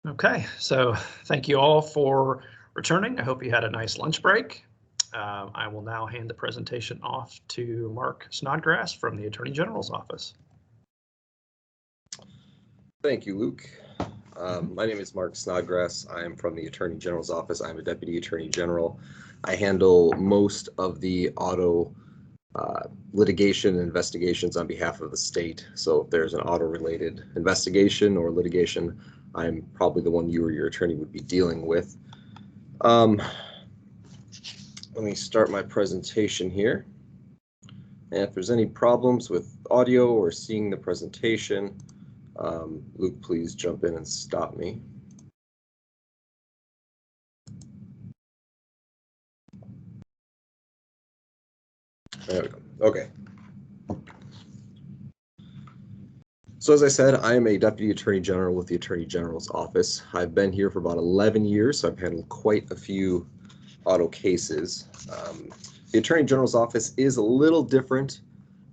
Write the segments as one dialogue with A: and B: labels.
A: Okay, so thank you all for returning. I hope you had a nice lunch break. I will now hand the presentation off to Mark Snodgrass from the Attorney General's office.
B: Thank you, Luke. My name is Mark Snodgrass. I am from the Attorney General's office. I'm a Deputy Attorney General. I handle most of the auto litigation and investigations on behalf of the state. So if there's an auto-related investigation or litigation, I'm probably the one you or your attorney would be dealing with. Let me start my presentation here. And if there's any problems with audio or seeing the presentation, Luke, please jump in and stop me. There we go. Okay. So as I said, I am a Deputy Attorney General with the Attorney General's office. I've been here for about 11 years, so I've handled quite a few auto cases. The Attorney General's office is a little different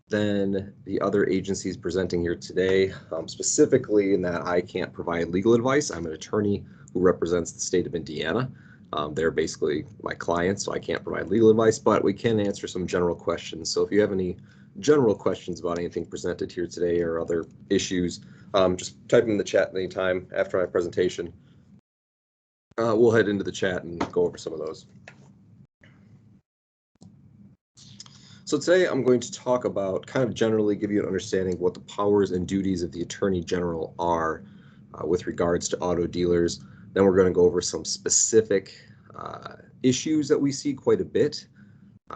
B: than the other agencies presenting here today, specifically in that I can't provide legal advice. I'm an attorney who represents the state of Indiana. They're basically my clients, so I can't provide legal advice, but we can answer some general questions. So if you have any general questions about anything presented here today or other issues, just type them in the chat anytime after my presentation. We'll head into the chat and go over some of those. So today I'm going to talk about, kind of generally give you an understanding of what the powers and duties of the Attorney General are with regards to auto dealers. Then we're going to go over some specific issues that we see quite a bit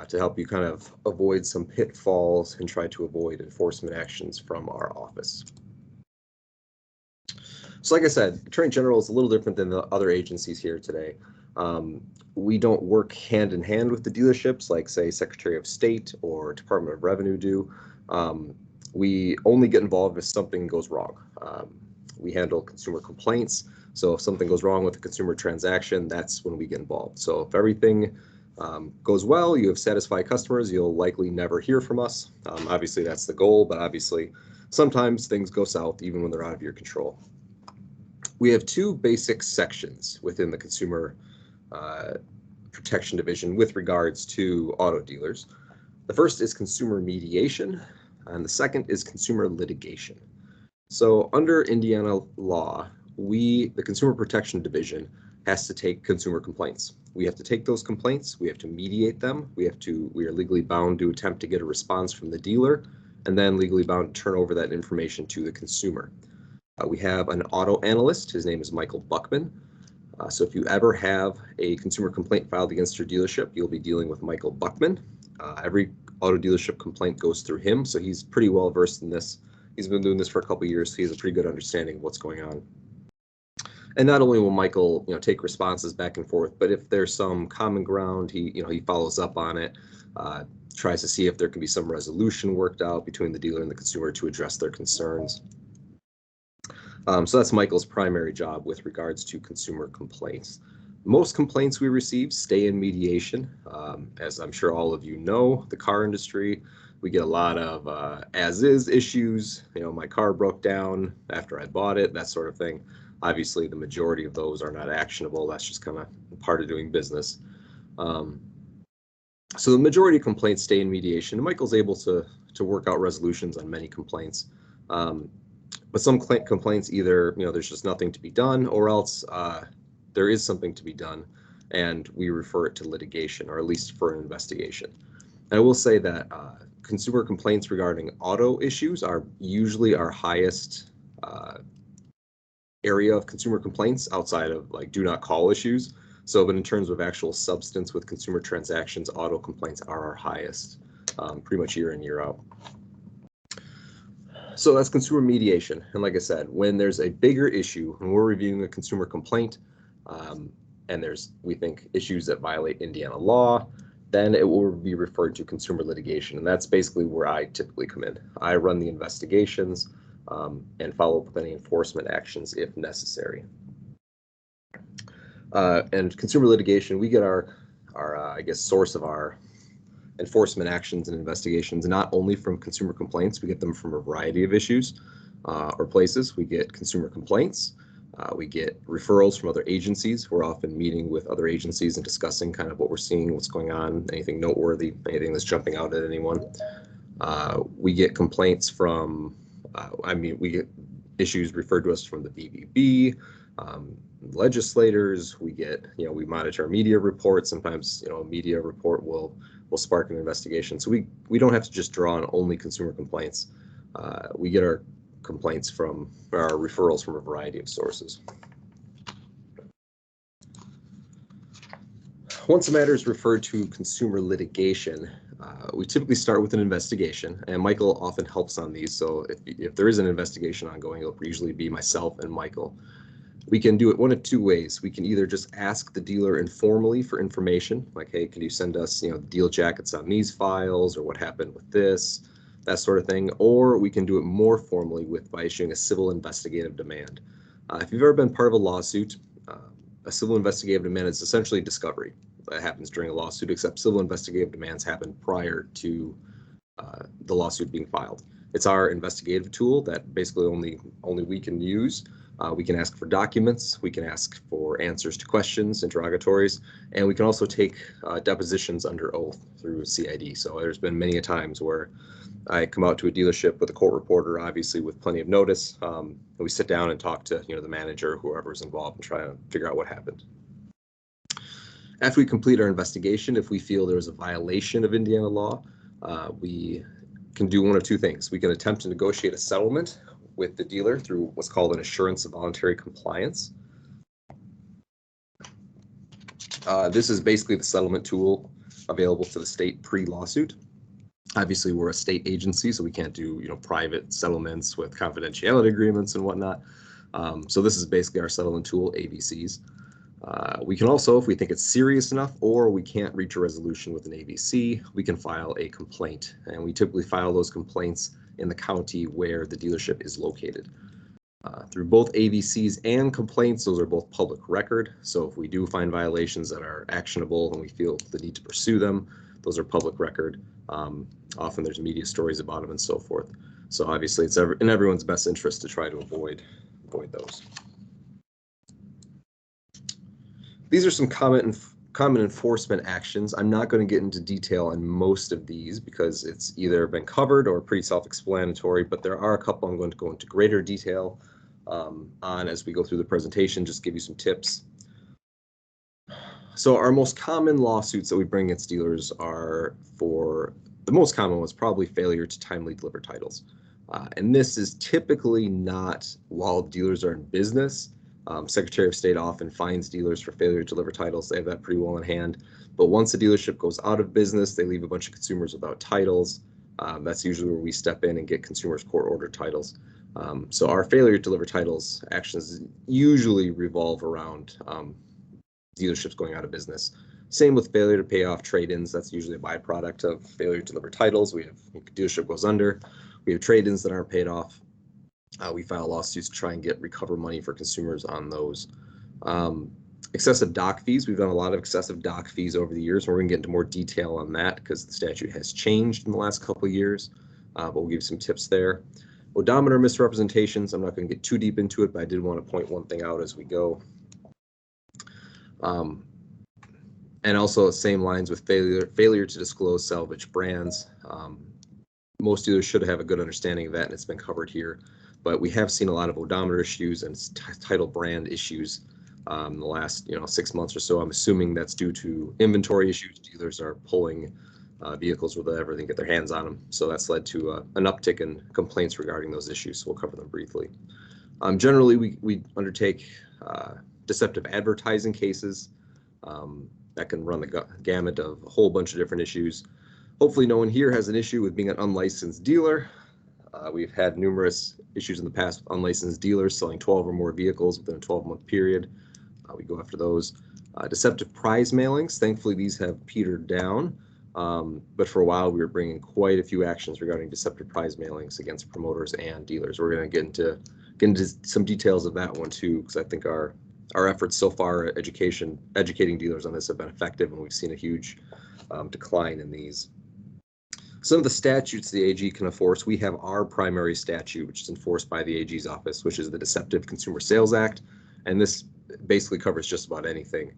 B: to help you kind of avoid some pitfalls and try to avoid enforcement actions from our office. So like I said, Attorney General is a little different than the other agencies here today. We don't work hand in hand with the dealerships like, say, Secretary of State or Department of Revenue do. We only get involved if something goes wrong. We handle consumer complaints. So if something goes wrong with a consumer transaction, that's when we get involved. So if everything goes well, you have satisfied customers, you'll likely never hear from us. Obviously, that's the goal, but obviously, sometimes things go south even when they're out of your control. We have two basic sections within the Consumer Protection Division with regards to auto dealers. The first is consumer mediation, and the second is consumer litigation. So under Indiana law, the Consumer Protection Division has to take consumer complaints. We have to take those complaints, we have to mediate them, we are legally bound to attempt to get a response from the dealer, and then legally bound to turn over that information to the consumer. We have an auto analyst, his name is Michael Buckman. So if you ever have a consumer complaint filed against your dealership, you'll be dealing with Michael Buckman. Every auto dealership complaint goes through him, so he's pretty well versed in this. He's been doing this for a couple of years, so he has a pretty good understanding of what's going on. And not only will Michael, take responses back and forth, but if there's some common ground, he follows up on it, tries to see if there can be some resolution worked out between the dealer and the consumer to address their concerns. So that's Michael's primary job with regards to consumer complaints. Most complaints we receive stay in mediation. As I'm sure all of you know, the car industry, we get a lot of as-is issues. My car broke down after I bought it, that sort of thing. Obviously, the majority of those are not actionable. That's just kind of part of doing business. So the majority of complaints stay in mediation. Michael's able to work out resolutions on many complaints. But some complaints either, there's just nothing to be done, or else there is something to be done, and we refer it to litigation, or at least for an investigation. And I will say that consumer complaints regarding auto issues are usually our highest area of consumer complaints outside of do not call issues. So, but in terms of actual substance with consumer transactions, auto complaints are our highest, pretty much year in, year out. So that's consumer mediation. And like I said, when there's a bigger issue, when we're reviewing a consumer complaint, and we think issues that violate Indiana law, then it will be referred to consumer litigation. And that's basically where I typically come in. I run the investigations and follow up with any enforcement actions if necessary. And consumer litigation, we get our source of our enforcement actions and investigations, not only from consumer complaints, we get them from a variety of issues or places. We get consumer complaints, We get referrals from other agencies. We're often meeting with other agencies and discussing kind of what we're seeing, what's going on, anything noteworthy, anything that's jumping out at anyone. We get complaints from, we get issues referred to us from the BBB, legislators. We get, we monitor media reports. Sometimes, a media report will spark an investigation. So we don't have to just draw on only consumer complaints. We get our complaints from our referrals from a variety of sources. Once a matter is referred to consumer litigation, we typically start with an investigation, and Michael often helps on these. So if there is an investigation ongoing, it'll usually be myself and Michael. We can do it one of two ways. We can either just ask the dealer informally for information, like, hey, can you send us, the deal jackets on these files, or what happened with this, that sort of thing. Or we can do it more formally by issuing a civil investigative demand. If you've ever been part of a lawsuit, a civil investigative demand is essentially discovery. That happens during a lawsuit, except civil investigative demands happen prior to the lawsuit being filed. It's our investigative tool that basically only we can use. We can ask for documents, we can ask for answers to questions, interrogatories, and we can also take depositions under oath through CID. So there's been many times where I come out to a dealership with a court reporter, obviously with plenty of notice, and we sit down and talk to the manager, whoever's involved, and try to figure out what happened. After we complete our investigation, if we feel there was a violation of Indiana law, we can do one of two things. We can attempt to negotiate a settlement with the dealer through what's called an assurance of voluntary compliance. This is basically the settlement tool available to the state pre-lawsuit. Obviously, we're a state agency, so we can't do private settlements with confidentiality agreements and whatnot. So this is basically our settlement tool, AVCs. We can also, if we think it's serious enough or we can't reach a resolution with an AVC, we can file a complaint. And we typically file those complaints in the county where the dealership is located. Through both AVCs and complaints, those are both public record. So if we do find violations that are actionable and we feel the need to pursue them, those are public record. Often there's media stories about them and so forth. So obviously it's in everyone's best interest to try to avoid those. These are some common enforcement actions. I'm not going to get into detail on most of these because it's either been covered or pretty self-explanatory, but there are a couple I'm going to go into greater detail on as we go through the presentation, just give you some tips. So our most common lawsuits that we bring against dealers are the most common was probably failure to timely deliver titles. And this is typically not while dealers are in business. Secretary of State often fines dealers for failure to deliver titles. They have that pretty well in hand. But once a dealership goes out of business, they leave a bunch of consumers without titles. That's usually where we step in and get consumers court-ordered titles. So our failure to deliver titles actions usually revolve around dealerships going out of business. Same with failure to pay off trade-ins. That's usually a byproduct of failure to deliver titles. We have dealership goes under. We have trade-ins that aren't paid off. We file lawsuits to try and recover money for consumers on those. Excessive dock fees. We've done a lot of excessive dock fees over the years. We're going to get into more detail on that because the statute has changed in the last couple of years, but we'll give you some tips there. Odometer misrepresentations. I'm not going to get too deep into it, but I did want to point one thing out as we go. And also same lines with failure to disclose salvage brands. Most dealers should have a good understanding of that, and it's been covered here. But we have seen a lot of odometer issues and title brand issues in the last 6 months or so. I'm assuming that's due to inventory issues. Dealers are pulling vehicles wherever they can get their hands on them. So that's led to an uptick in complaints regarding those issues. So we'll cover them briefly. Generally, we undertake deceptive advertising cases. That can run the gamut of a whole bunch of different issues. Hopefully no one here has an issue with being an unlicensed dealer. We've had numerous issues in the past with unlicensed dealers selling 12 or more vehicles within a 12-month period. We go after those. Deceptive prize mailings. Thankfully, these have petered down. But for a while, we were bringing quite a few actions regarding deceptive prize mailings against promoters and dealers. We're going to get into some details of that one too, because I think our efforts so far at educating dealers on this have been effective, and we've seen a huge decline in these. Some of the statutes the AG can enforce, we have our primary statute, which is enforced by the AG's office, which is the Deceptive Consumer Sales Act. And this basically covers just about anything.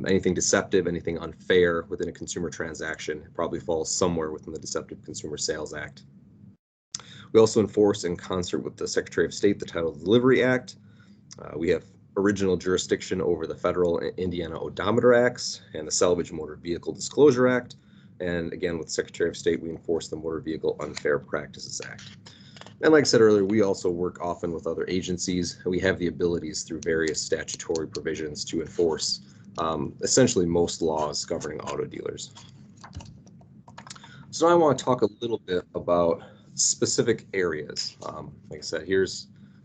B: Anything deceptive, anything unfair within a consumer transaction probably falls somewhere within the Deceptive Consumer Sales Act. We also enforce in concert with the Secretary of State the Title Delivery Act. We have original jurisdiction over the federal Indiana Odometer Acts and the Salvage Motor Vehicle Disclosure Act. And again, with the Secretary of State, we enforce the Motor Vehicle Unfair Practices Act. And like I said earlier, we also work often with other agencies. We have the abilities through various statutory provisions to enforce essentially most laws governing auto dealers. So now I want to talk a little bit about specific areas. Like I said,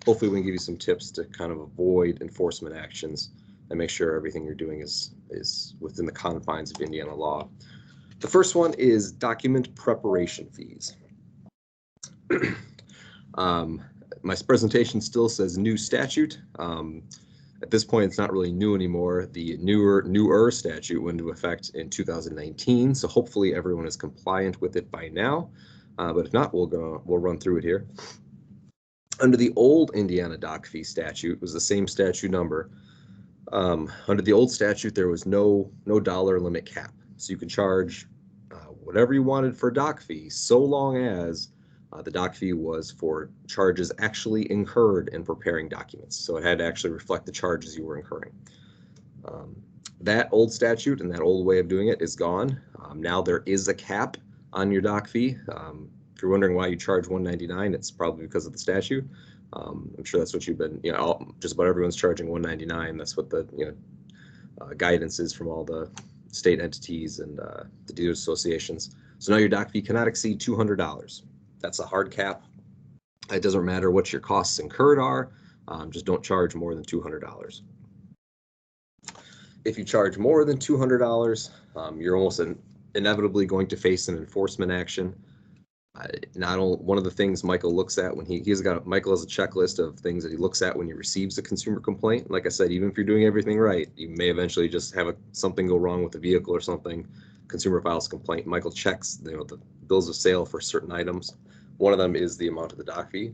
B: hopefully we can give you some tips to kind of avoid enforcement actions and make sure everything you're doing is within the confines of Indiana law. The first one is document preparation fees. My presentation still says new statute. At this point, it's not really new anymore. The newer statute went into effect in 2019, so hopefully everyone is compliant with it by now. But if not, we'll run through it here. Under the old Indiana doc fee statute, it was the same statute number. Under the old statute, there was no dollar limit cap, so you could charge whatever you wanted for a doc fee, so long as the doc fee was for charges actually incurred in preparing documents. So it had to actually reflect the charges you were incurring. That old statute and that old way of doing it is gone. Now there is a cap on your doc fee. If you're wondering why you charge $199, it's probably because of the statute. I'm sure that's what you've been, just about everyone's charging $199. That's what the guidance is from all the state entities and the dealers associations. So now your doc fee cannot exceed $200. That's a hard cap. It doesn't matter what your costs incurred are, just don't charge more than $200. If you charge more than $200, you're almost inevitably going to face an enforcement action. One of the things Michael looks at when Michael has a checklist of things that he looks at when he receives a consumer complaint. Like I said, even if you're doing everything right, you may eventually just have something go wrong with the vehicle or something. Consumer files complaint. Michael checks the bills of sale for certain items. One of them is the amount of the doc fee.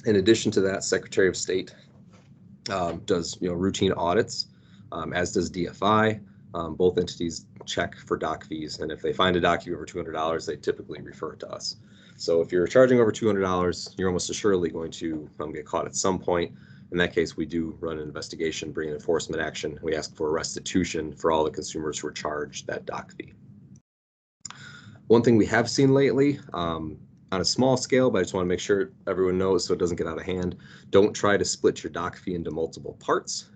B: In addition to that, Secretary of State does routine audits, as does DFI. Both entities check for doc fees, and if they find a doc fee over $200, they typically refer it to us. So if you're charging over $200, you're almost assuredly going to get caught at some point. In that case, we do run an investigation, bring an enforcement action. We ask for restitution for all the consumers who are charged that doc fee. One thing we have seen lately, on a small scale, but I just want to make sure everyone knows so it doesn't get out of hand, don't try to split your doc fee into multiple parts.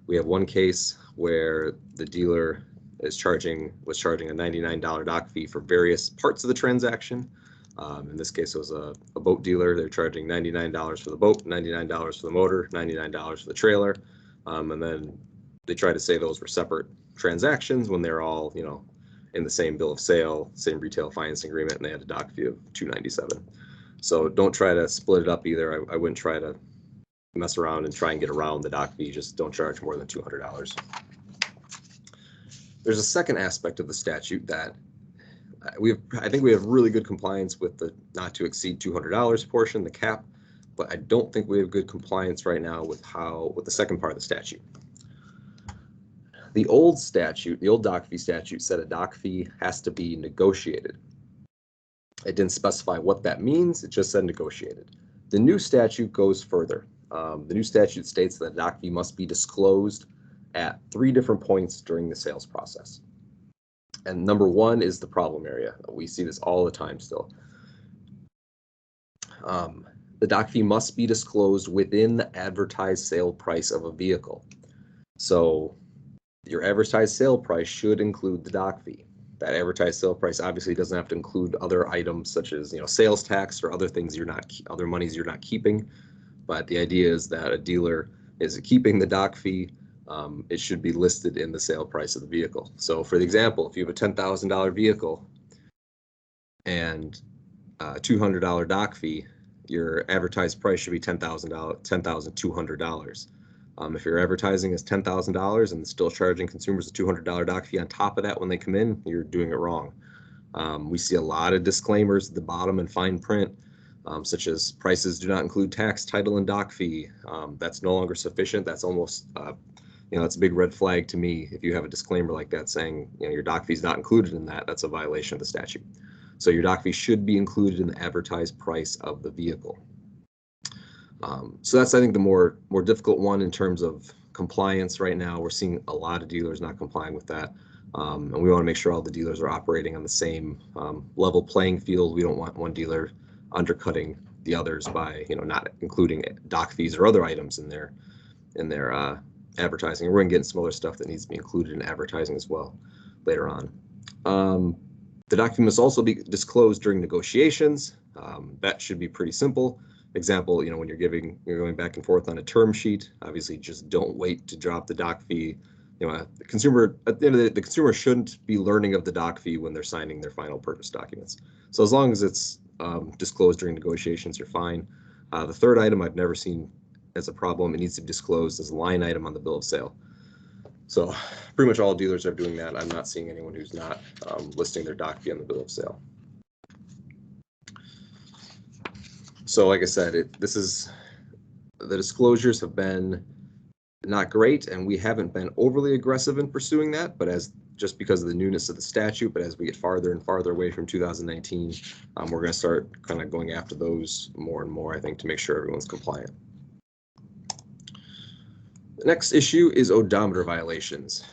B: We have one case where the dealer was charging a $99 doc fee for various parts of the transaction. In this case, it was a boat dealer. They're charging $99 for the boat, $99 for the motor, $99 for the trailer. And then they try to say those were separate transactions when they're all, in the same bill of sale, same retail financing agreement, and they had a doc fee of $297. So don't try to split it up either. I wouldn't try to mess around and try and get around the doc fee. Just don't charge more than $200. There's a second aspect of the statute that I think we have really good compliance with the not to exceed $200 portion, the cap, but I don't think we have good compliance right now with the second part of the statute. The old statute, the old doc fee statute, said a doc fee has to be negotiated. It didn't specify what that means. It just said negotiated. The new statute goes further. The new statute states that a doc fee must be disclosed at 3 different points during the sales process. And number 1 is the problem area. We see this all the time still. The doc fee must be disclosed within the advertised sale price of a vehicle. So your advertised sale price should include the doc fee. That advertised sale price obviously doesn't have to include other items such as sales tax or other things other monies you're not keeping. But the idea is that a dealer is keeping the doc fee. It should be listed in the sale price of the vehicle. So for the example, if you have a $10,000 vehicle and a $200 doc fee, your advertised price should be $10,200. If you're advertising as $10,000 and still charging consumers a $200 doc fee on top of that when they come in, you're doing it wrong. We see a lot of disclaimers at the bottom in fine print such as prices do not include tax, title, and dock fee. That's no longer sufficient. That's almost, that's a big red flag to me. If you have a disclaimer like that saying, your dock fee is not included in that, that's a violation of the statute. So your dock fee should be included in the advertised price of the vehicle. So that's, I think, the more difficult one in terms of compliance right now. We're seeing a lot of dealers not complying with that. And we want to make sure all the dealers are operating on the same level playing field. We don't want one dealer undercutting the others by, not including dock fees or other items in their advertising. We're going to get into some other stuff that needs to be included in advertising as well later on. The document must also be disclosed during negotiations. That should be pretty simple. Example, when you're going back and forth on a term sheet, obviously just don't wait to drop the dock fee. The consumer, at the end of the consumer shouldn't be learning of the dock fee when they're signing their final purchase documents. So as long as it's disclosed during negotiations, you're fine. The third item I've never seen as a problem. It needs to be disclosed as a line item on the bill of sale. So pretty much all dealers are doing that. I'm not seeing anyone who's not listing their dock fee on the bill of sale. So like I said, the disclosures have been not great, and we haven't been overly aggressive in pursuing that, but just because of the newness of the statute, but as we get farther and farther away from 2019, we're going to start kind of going after those more and more, I think, to make sure everyone's compliant. The next issue is odometer violations.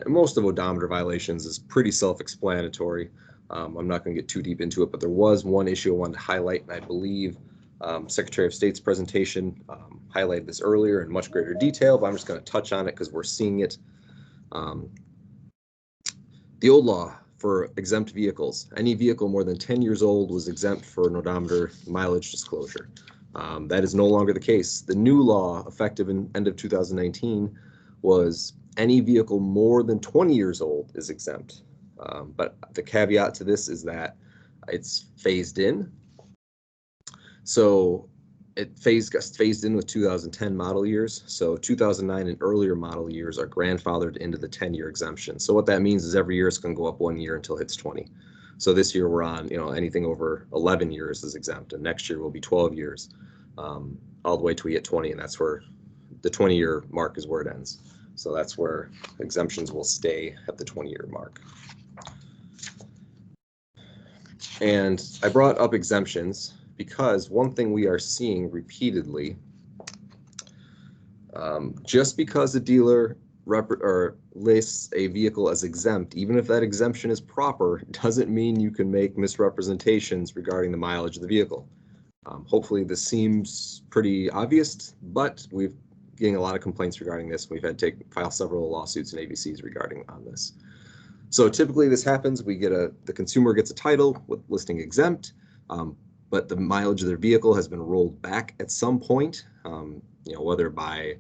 B: Most of odometer violations is pretty self-explanatory. I'm not going to get too deep into it, but there was one issue I wanted to highlight, and I believe Secretary of State's presentation highlighted this earlier in much greater detail, but I'm just going to touch on it because we're seeing it. The old law for exempt vehicles, any vehicle more than 10 years old was exempt for an odometer mileage disclosure. That is no longer the case. The new law, effective in end of 2019, was any vehicle more than 20 years old is exempt. But the caveat to this is that it's phased in. So it got phased in with 2010 model years. So 2009 and earlier model years are grandfathered into the 10-year exemption. So what that means is every year it's going to go up 1 year until it hits 20. So this year we're on, anything over 11 years is exempt, and next year will be 12 years, all the way till we hit 20, and that's where the 20-year mark is where it ends. So that's where exemptions will stay at the 20-year mark. And I brought up exemptions because one thing we are seeing repeatedly, just because a dealer lists a vehicle as exempt, even if that exemption is proper, doesn't mean you can make misrepresentations regarding the mileage of the vehicle. Hopefully this seems pretty obvious, but we've getting a lot of complaints regarding this. We've had to file several lawsuits and ABCs regarding on this. So typically this happens, the consumer gets a title with listing exempt, but the mileage of their vehicle has been rolled back at some point, whether by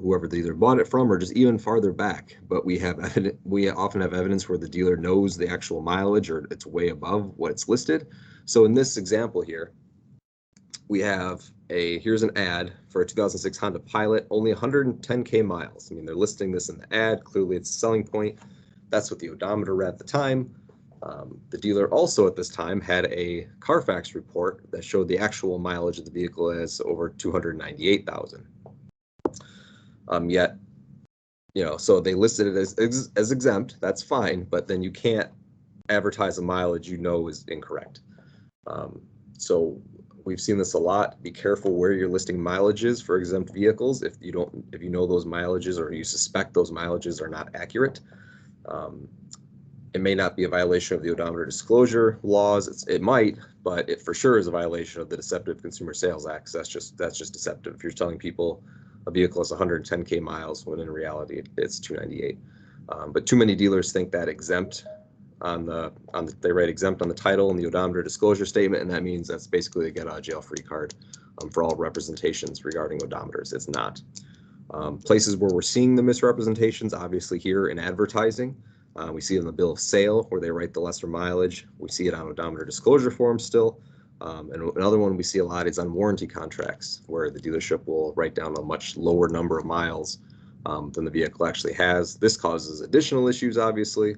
B: whoever they either bought it from or just even farther back. But we often have evidence where the dealer knows the actual mileage or it's way above what it's listed. So in this example here, we have here's an ad for a 2006 Honda Pilot, only 110K miles. I mean, they're listing this in the ad. Clearly it's a selling point. That's what the odometer read at the time. The dealer also at this time had a Carfax report that showed the actual mileage of the vehicle as over 298,000. Yet, so they listed it as exempt. That's fine, but then you can't advertise a mileage is incorrect. So we've seen this a lot. Be careful where you're listing mileages for exempt vehicles. If you know those mileages or you suspect those mileages are not accurate. It may not be a violation of the odometer disclosure laws. It might, but it for sure is a violation of the Deceptive Consumer Sales Act. So that's just deceptive. If you're telling people a vehicle is 110K miles when in reality it's 298. But too many dealers think that exempt they write exempt on the title and the odometer disclosure statement, and that means that's basically a get out of jail free card for all representations regarding odometers. It's not. Places where we're seeing the misrepresentations, obviously here in advertising. We see it in the bill of sale where they write the lesser mileage. We see it on odometer disclosure forms still. And another one we see a lot is on warranty contracts where the dealership will write down a much lower number of miles than the vehicle actually has. This causes additional issues, obviously.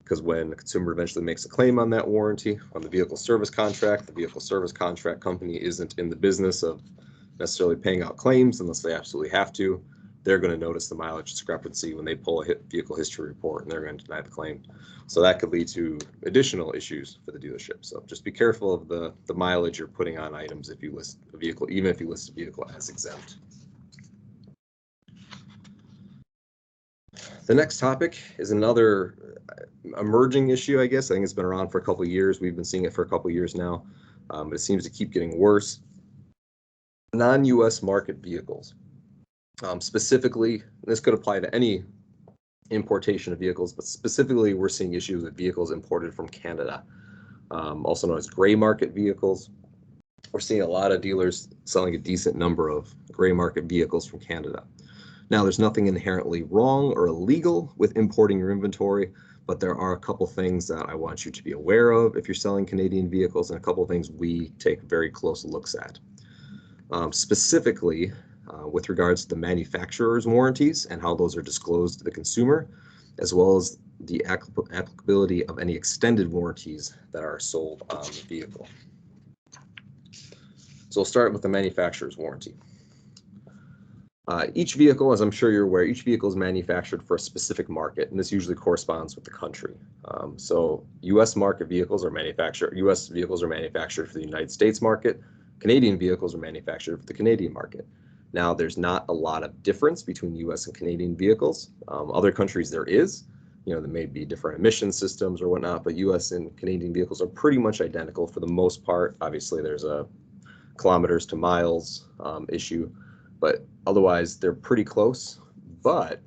B: because when the consumer eventually makes a claim on that warranty on the vehicle service contract, the vehicle service contract company isn't in the business of necessarily paying out claims unless they absolutely have to. They're going to notice the mileage discrepancy when they pull a vehicle history report, and they're going to deny the claim. So that could lead to additional issues for the dealership. So just be careful of the mileage you're putting on items if you list a vehicle, even if you list a vehicle as exempt. The next topic is another emerging issue, I guess. I think it's been around for a couple of years. We've been seeing it for a couple of years now, but it seems to keep getting worse. Non-U.S. market vehicles. Specifically, this could apply to any importation of vehicles, but specifically we're seeing issues with vehicles imported from Canada, also known as gray market vehicles. We're seeing a lot of dealers selling a decent number of gray market vehicles from Canada. Now, there's nothing inherently wrong or illegal with importing your inventory, but there are a couple things that I want you to be aware of if you're selling Canadian vehicles, and a couple of things we take very close looks at. Specifically, with regards to the manufacturer's warranties and how those are disclosed to the consumer, as well as the applicability of any extended warranties that are sold on the vehicle. So we'll start with the manufacturer's warranty. Each vehicle, as I'm sure you're aware, each vehicle is manufactured for a specific market, and this usually corresponds with the country. So U.S. market vehicles are manufactured, U.S. vehicles are manufactured for the United States market. Canadian vehicles are manufactured for the Canadian market. Now, there's not a lot of difference between U.S. and Canadian vehicles. Other countries there is, there may be different emission systems or whatnot, but U.S. and Canadian vehicles are pretty much identical for the most part. Obviously, there's a kilometers to miles issue, but otherwise they're pretty close. But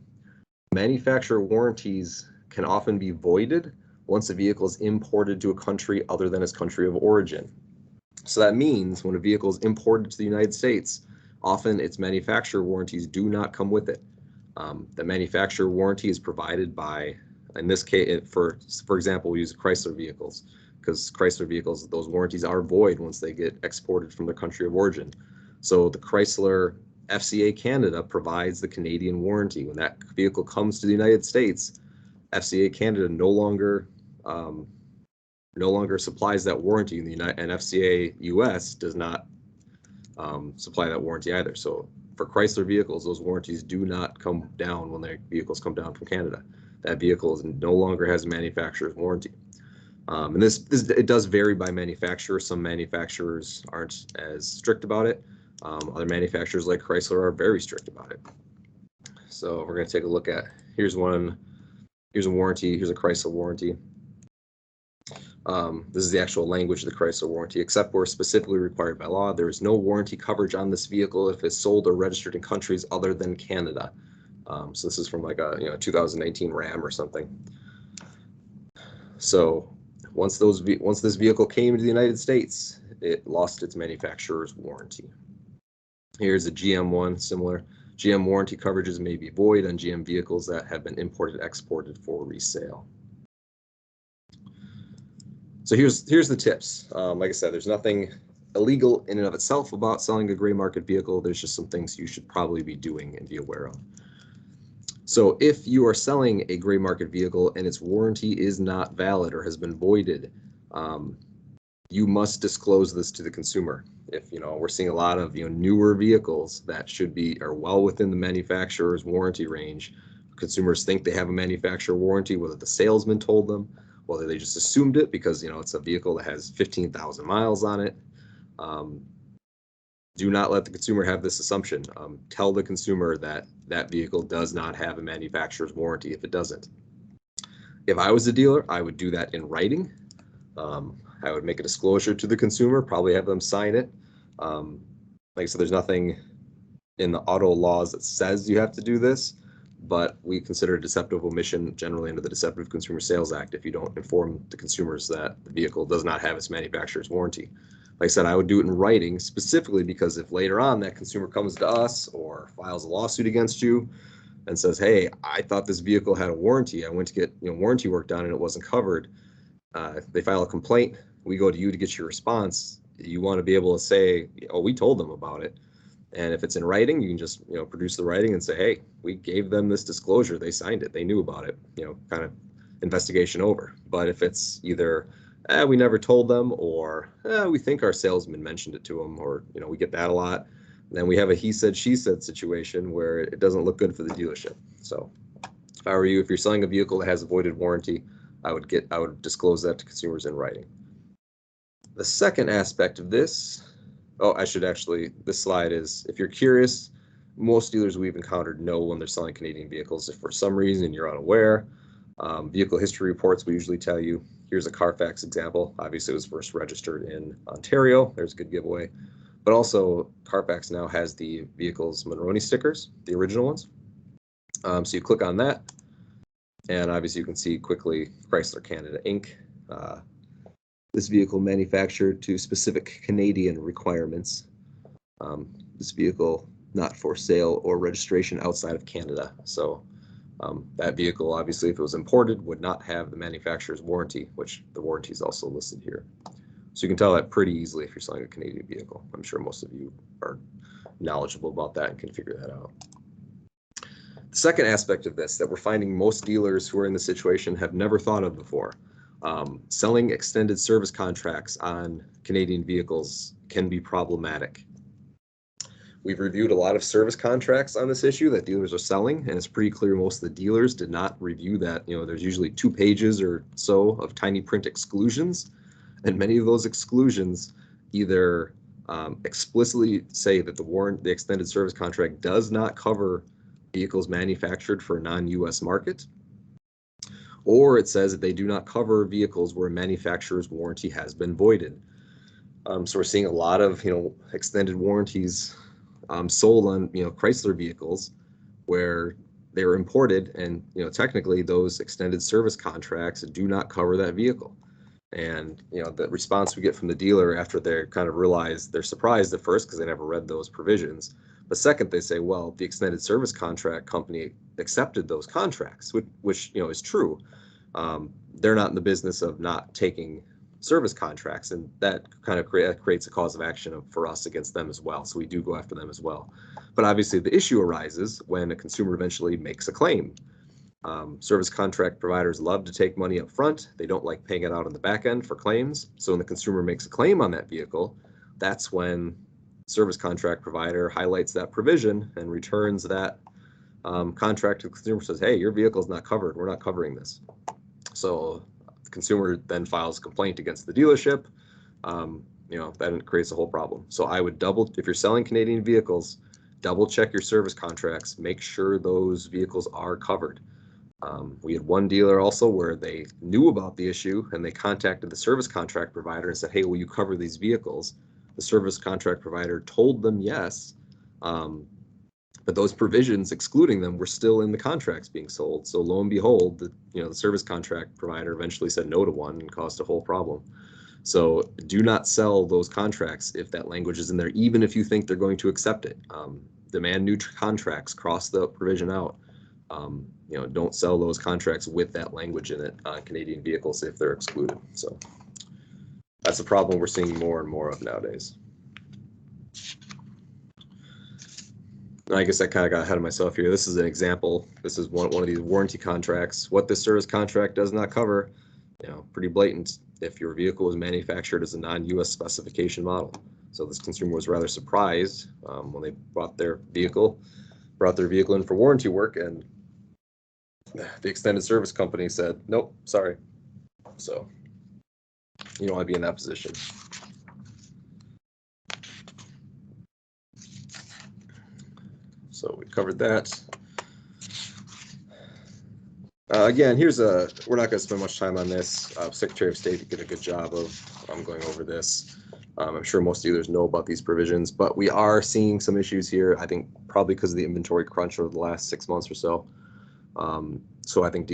B: manufacturer warranties can often be voided once a vehicle is imported to a country other than its country of origin. So that means when a vehicle is imported to the United States, often its manufacturer warranties do not come with it. The manufacturer warranty is provided by, in this case, for example, we use Chrysler vehicles, because Chrysler vehicles, those warranties are void once they get exported from their country of origin. So the Chrysler FCA Canada provides the Canadian warranty. When that vehicle comes to the United States, FCA Canada no longer supplies that warranty, and FCA US does not supply that warranty either. So for Chrysler vehicles, those warranties do not come down when their vehicles come down from Canada. That vehicle no longer has a manufacturer's warranty. And it does vary by manufacturer. Some manufacturers aren't as strict about it. Other manufacturers like Chrysler are very strict about it. So we're going to take a look at, here's a warranty, here's a Chrysler warranty. This is the actual language of the Chrysler warranty. Except where specifically required by law, there is no warranty coverage on this vehicle if it's sold or registered in countries other than Canada. So this is from like a 2019 Ram or something. So once this vehicle came to the United States, it lost its manufacturer's warranty. Here's a GM one, similar. GM warranty coverages may be void on GM vehicles that have been imported, exported for resale. So here's the tips. Like I said, there's nothing illegal in and of itself about selling a gray market vehicle. There's just some things you should probably be doing and be aware of. So if you are selling a gray market vehicle and its warranty is not valid or has been voided, you must disclose this to the consumer. If we're seeing a lot of newer vehicles that are well within the manufacturer's warranty range, consumers think they have a manufacturer warranty, whether the salesman told them, whether they just assumed it because it's a vehicle that has 15,000 miles on it. Do not let the consumer have this assumption. Tell the consumer that that vehicle does not have a manufacturer's warranty if it doesn't. If I was a dealer, I would do that in writing. I would make a disclosure to the consumer, probably have them sign it. Like I said, there's nothing in the auto laws that says you have to do this, but we consider a deceptive omission generally under the Deceptive Consumer Sales Act if you don't inform the consumers that the vehicle does not have its manufacturer's warranty. Like I said, I would do it in writing specifically because if later on that consumer comes to us or files a lawsuit against you and says, hey, I thought this vehicle had a warranty, I went to get warranty work done and it wasn't covered, they file a complaint, we go to you to get your response, you want to be able to say, oh, we told them about it. And if it's in writing, you can just produce the writing and say, hey, we gave them this disclosure, they signed it, they knew about it, kind of investigation over. But if it's either we never told them, or we think our salesman mentioned it to them, or we get that a lot, then we have a he said she said situation where it doesn't look good for the dealership. So if I were you, if you're selling a vehicle that has a voided warranty, I would disclose that to consumers in writing. The second aspect of this, this slide is, if you're curious, most dealers we've encountered know when they're selling Canadian vehicles. If for some reason you're unaware, vehicle history reports will usually tell you. Here's a Carfax example. Obviously, it was first registered in Ontario. There's a good giveaway. But also, Carfax now has the vehicle's Monroney stickers, the original ones. So you click on that, and obviously you can see quickly Chrysler Canada Inc. This vehicle manufactured to specific Canadian requirements. This vehicle not for sale or registration outside of Canada. So that vehicle, obviously, if it was imported, would not have the manufacturer's warranty, which the warranty is also listed here. So you can tell that pretty easily if you're selling a Canadian vehicle. I'm sure most of you are knowledgeable about that and can figure that out. The second aspect of this that we're finding most dealers who are in this situation have never thought of before. Selling extended service contracts on Canadian vehicles can be problematic. We've reviewed a lot of service contracts on this issue that dealers are selling, and it's pretty clear most of the dealers did not review that. There's usually 2 pages or so of tiny print exclusions, and many of those exclusions either explicitly say that the extended service contract does not cover vehicles manufactured for a non-US market, or it says that they do not cover vehicles where a manufacturer's warranty has been voided. So we're seeing a lot of extended warranties sold on Chrysler vehicles where they were imported, and technically those extended service contracts do not cover that vehicle. And the response we get from the dealer after they kind of realize, they're surprised at first because they never read those provisions, but second they say, well, the extended service contract company accepted those contracts, which is true. They're not in the business of not taking service contracts, and that kind of creates a cause of action for us against them as well. So we do go after them as well. But obviously the issue arises when a consumer eventually makes a claim. Service contract providers love to take money up front. They don't like paying it out on the back end for claims. So when the consumer makes a claim on that vehicle, that's when service contract provider highlights that provision and returns that contract to the consumer, says, hey, your vehicle is not covered. We're not covering this. So the consumer then files a complaint against the dealership. That creates a whole problem. So I would if you're selling Canadian vehicles, double check your service contracts, make sure those vehicles are covered. We had one dealer also where they knew about the issue and they contacted the service contract provider and said, hey, will you cover these vehicles? The service contract provider told them yes, but those provisions excluding them were still in the contracts being sold. So lo and behold, the service contract provider eventually said no to one and caused a whole problem. So do not sell those contracts if that language is in there, even if you think they're going to accept it. Demand new contracts, cross the provision out. Don't sell those contracts with that language in it on Canadian vehicles if they're excluded. So that's a problem we're seeing more and more of nowadays. I guess I kind of got ahead of myself here. This is an example. This is one of these warranty contracts. What this service contract does not cover, pretty blatant. If your vehicle was manufactured as a non-US specification model. So this consumer was rather surprised when they brought their vehicle in for warranty work, and the extended service company said, nope, sorry. So you don't want to be in that position. So we covered that. Again, we're not going to spend much time on this. Secretary of State did a good job of going over this. I'm sure most dealers know about these provisions, but we are seeing some issues here. I think probably because of the inventory crunch over the last 6 months or so. So I think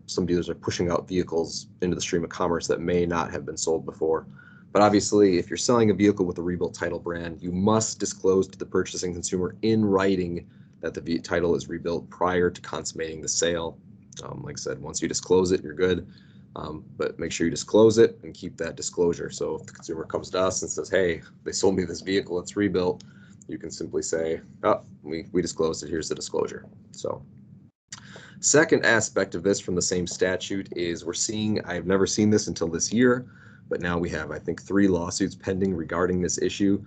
B: some dealers are pushing out vehicles into the stream of commerce that may not have been sold before. But obviously, if you're selling a vehicle with a rebuilt title brand, you must disclose to the purchasing consumer in writing that the title is rebuilt prior to consummating the sale. Like I said, once you disclose it, you're good. But make sure you disclose it and keep that disclosure. So if the consumer comes to us and says, hey, they sold me this vehicle, it's rebuilt, you can simply say, oh, we disclosed it, here's the disclosure. So Second aspect of this from the same statute is we're seeing, I've never seen this until this year, but now we have, I think, 3 lawsuits pending regarding this issue.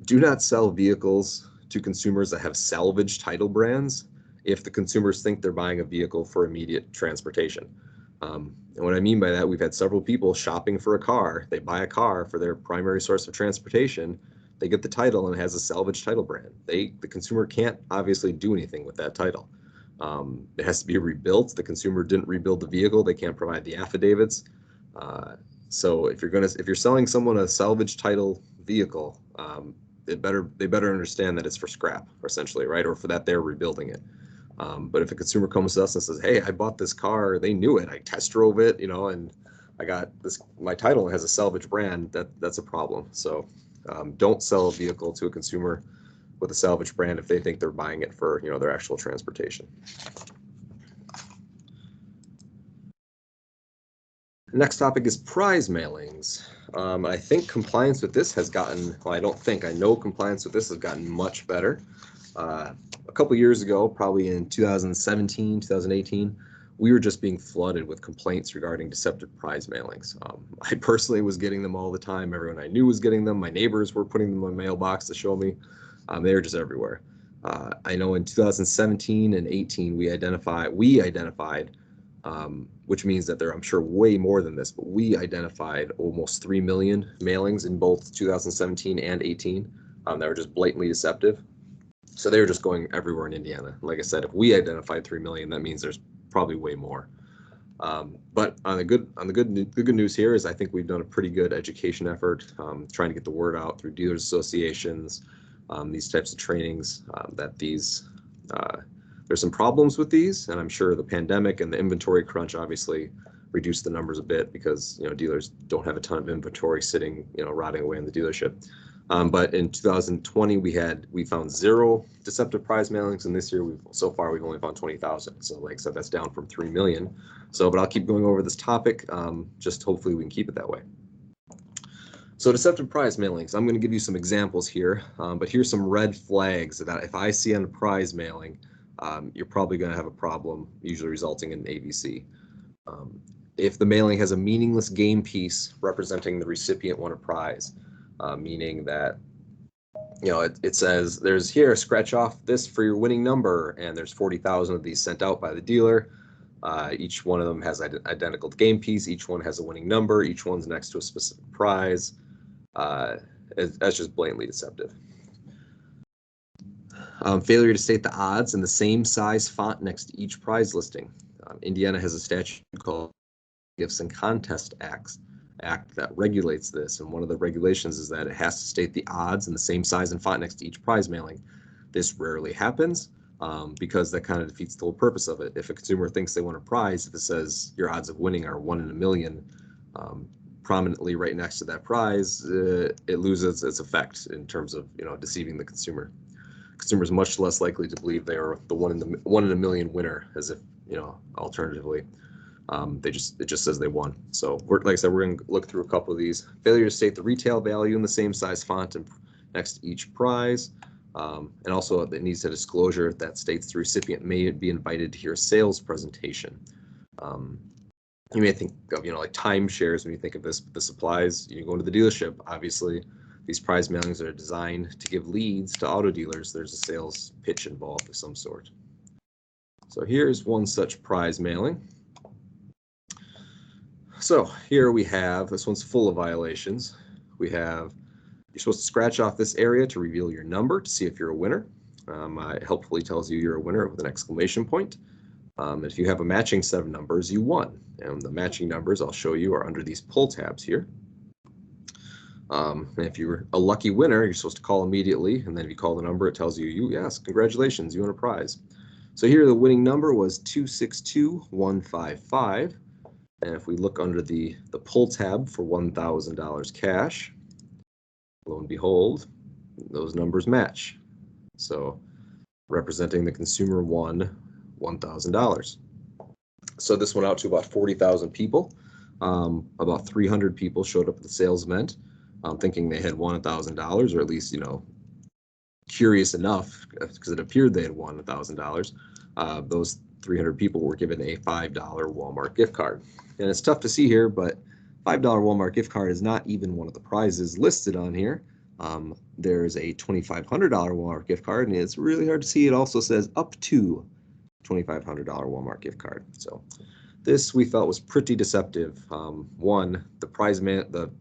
B: Do not sell vehicles to consumers that have salvage title brands if the consumers think they're buying a vehicle for immediate transportation. And what I mean by that, we've had several people shopping for a car. They buy a car for their primary source of transportation. They get the title and it has a salvage title brand. The consumer can't obviously do anything with that title. It has to be rebuilt. The consumer didn't rebuild the vehicle. They can't provide the affidavits. So if you're selling someone a salvage title vehicle, they better understand that it's for scrap, essentially, right? Or for that they're rebuilding it. But if a consumer comes to us and says, "Hey, I bought this car. They knew it. I test drove it, and I got this. My title has a salvage brand." That's a problem. So don't sell a vehicle to a consumer with a salvage brand if they think they're buying it for their actual transportation. Next topic is prize mailings. I think compliance with this has gotten, well, I know compliance with this has gotten much better. A couple years ago, probably in 2017, 2018, we were just being flooded with complaints regarding deceptive prize mailings. I personally was getting them all the time. Everyone I knew was getting them. My neighbors were putting them in my mailbox to show me. They were just everywhere. I know in 2017 and 18, we identified, which means that I'm sure way more than this, but we identified almost 3 million mailings in both 2017 and 18 that were just blatantly deceptive. So they were just going everywhere in Indiana. Like I said, if we identified 3 million, that means there's probably way more. But the good news here is I think we've done a pretty good education effort, trying to get the word out through dealers associations, these types of trainings, that there's some problems with these, and I'm sure the pandemic and the inventory crunch obviously reduced the numbers a bit because dealers don't have a ton of inventory sitting rotting away in the dealership. But in 2020 we found 0 deceptive prize mailings, and this year we've only found 20,000. So like I said, that's down from 3 million. So, but I'll keep going over this topic. Just hopefully we can keep it that way. So deceptive prize mailings, I'm going to give you some examples here, but here's some red flags that if I see on a prize mailing, you're probably going to have a problem, usually resulting in ABC. If the mailing has a meaningless game piece representing the recipient won a prize, meaning that it says there's here, scratch off this for your winning number, and there's 40,000 of these sent out by the dealer. Each one of them has an identical game piece. Each one has a winning number. Each one's next to a specific prize. That's just blatantly deceptive. Failure to state the odds in the same size font next to each prize listing. Indiana has a statute called Gifts and Contest Act that regulates this, and one of the regulations is that it has to state the odds in the same size and font next to each prize mailing. This rarely happens because that kind of defeats the whole purpose of it. If a consumer thinks they won a prize, if it says your odds of winning are 1 in a million, prominently right next to that prize, it loses its effect in terms of deceiving the consumer. Consumers much less likely to believe they are the 1 in a million winner, as if alternatively it just says they won. So like I said, we're going to look through a couple of these. Failure to state the retail value in the same size font and next to each prize, and also it needs a disclosure that states the recipient may be invited to hear a sales presentation. You may think of like timeshares when you think of this, but this applies. You go into the dealership. Obviously, these prize mailings are designed to give leads to auto dealers. There's a sales pitch involved of some sort. So here's one such prize mailing. So here we have, this one's full of violations. You're supposed to scratch off this area to reveal your number to see if you're a winner. It helpfully tells you you're a winner with an exclamation point. If you have a matching set of numbers, you won. And the matching numbers I'll show you are under these pull tabs here. And if you're a lucky winner, you're supposed to call immediately. And then if you call the number, it tells you, yes, congratulations, you won a prize. So here the winning number was 262155. And if we look under the pull tab for $1,000 cash, lo and behold, those numbers match. So representing the consumer won $1,000. So this went out to about 40,000 people. About 300 people showed up at the sales event thinking they had won $1,000, or at least, curious enough because it appeared they had won $1,000. Those 300 people were given a $5 Walmart gift card. And it's tough to see here, but $5 Walmart gift card is not even one of the prizes listed on here. There's a $2,500 Walmart gift card, and it's really hard to see. It also says up to $2,500 Walmart gift card. So this we felt was pretty deceptive. One, the prize the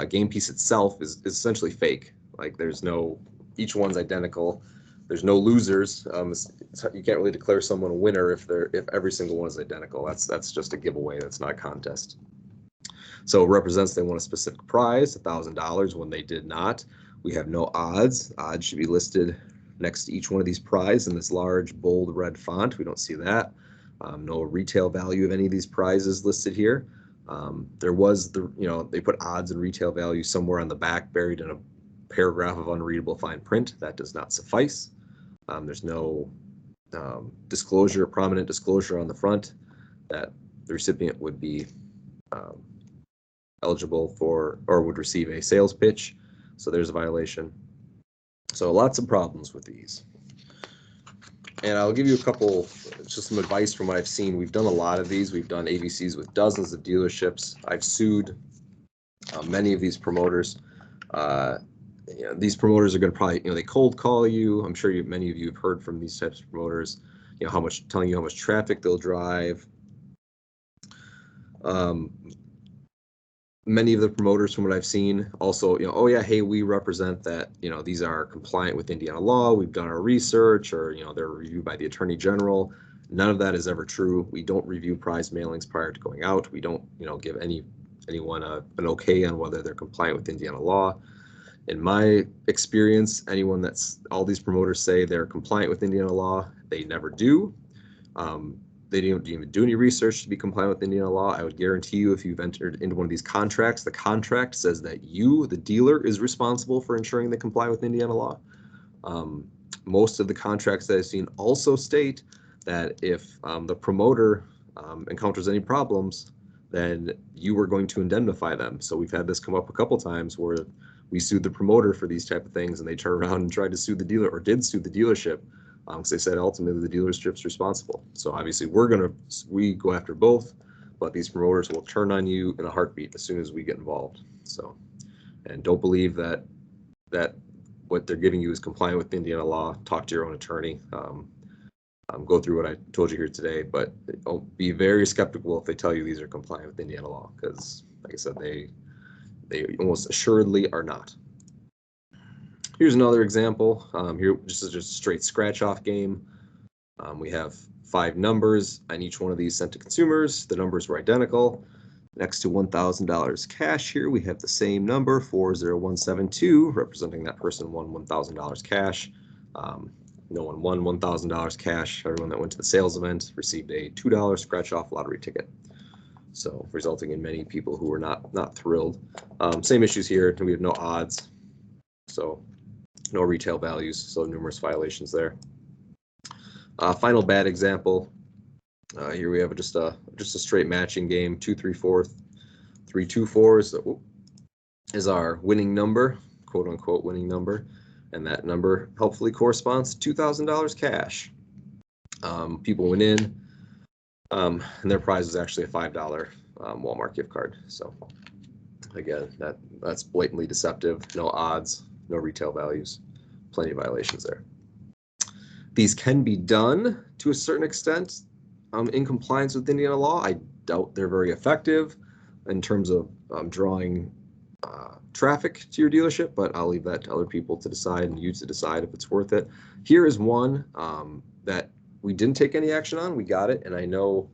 B: game piece itself is essentially fake. Like there's no, each one's identical. There's no losers. You can't really declare someone a winner if every single one is identical. That's just a giveaway. That's not a contest. So it represents they won a specific prize, $1,000, when they did not. We have no odds. Odds should be listed next to each one of these prizes in this large, bold red font. We don't see that. No retail value of any of these prizes listed here. There was they put odds and retail value somewhere on the back, buried in a paragraph of unreadable fine print. That does not suffice. There's no disclosure, prominent disclosure on the front that the recipient would be eligible for or would receive a sales pitch. So there's a violation. So lots of problems with these. And I'll give you a couple, just some advice from what I've seen. We've done a lot of these. We've done ABCs with dozens of dealerships. I've sued many of these promoters. These promoters are going to probably, they cold call you. I'm sure many of you have heard from these types of promoters, telling you how much traffic they'll drive. Many of the promoters, from what I've seen, also, oh yeah, hey, we represent that, these are compliant with Indiana law. We've done our research, or, they're reviewed by the Attorney General. None of that is ever true. We don't review prize mailings prior to going out. We don't, give anyone an okay on whether they're compliant with Indiana law. In my experience, all these promoters say they're compliant with Indiana law. They never do. They don't even do any research to be compliant with Indiana law. I would guarantee you, if you've entered into one of these contracts, the contract says that you, the dealer, is responsible for ensuring they comply with Indiana law. Most of the contracts that I've seen also state that if the promoter encounters any problems, then you are going to indemnify them. So we've had this come up a couple times where we sued the promoter for these type of things, and they turn around and tried to sue the dealer, or did sue the dealership, because they said ultimately the dealership's responsible. So obviously we go after both, but these promoters will turn on you in a heartbeat as soon as we get involved. So, and don't believe that what they're giving you is compliant with Indiana law. Talk to your own attorney. Go through what I told you here today, but be very skeptical if they tell you these are compliant with Indiana law, because like I said, they almost assuredly are not. Here's another example. Here, this is just a straight scratch-off game. We have 5 numbers on each one of these sent to consumers. The numbers were identical. Next to $1,000 cash here, we have the same number, 40172, representing that person won $1,000 cash. No one won $1,000 cash. Everyone that went to the sales event received a $2 scratch-off lottery ticket. So resulting in many people who were not thrilled. Same issues here. We have no odds. So no retail values, so numerous violations there. Final bad example. Here we have just a straight matching game. 2 3 4 3 2 4 is our winning number, quote unquote winning number, and that number helpfully corresponds to $2,000 cash. People went in, and their prize was actually a $5 Walmart gift card. So again, that's blatantly deceptive. No odds, no retail values, plenty of violations there. These can be done to a certain extent in compliance with Indiana law. I doubt they're very effective in terms of drawing traffic to your dealership, but I'll leave that to other people to decide, and you to decide if it's worth it. Here is one that we didn't take any action on. We got it, and I know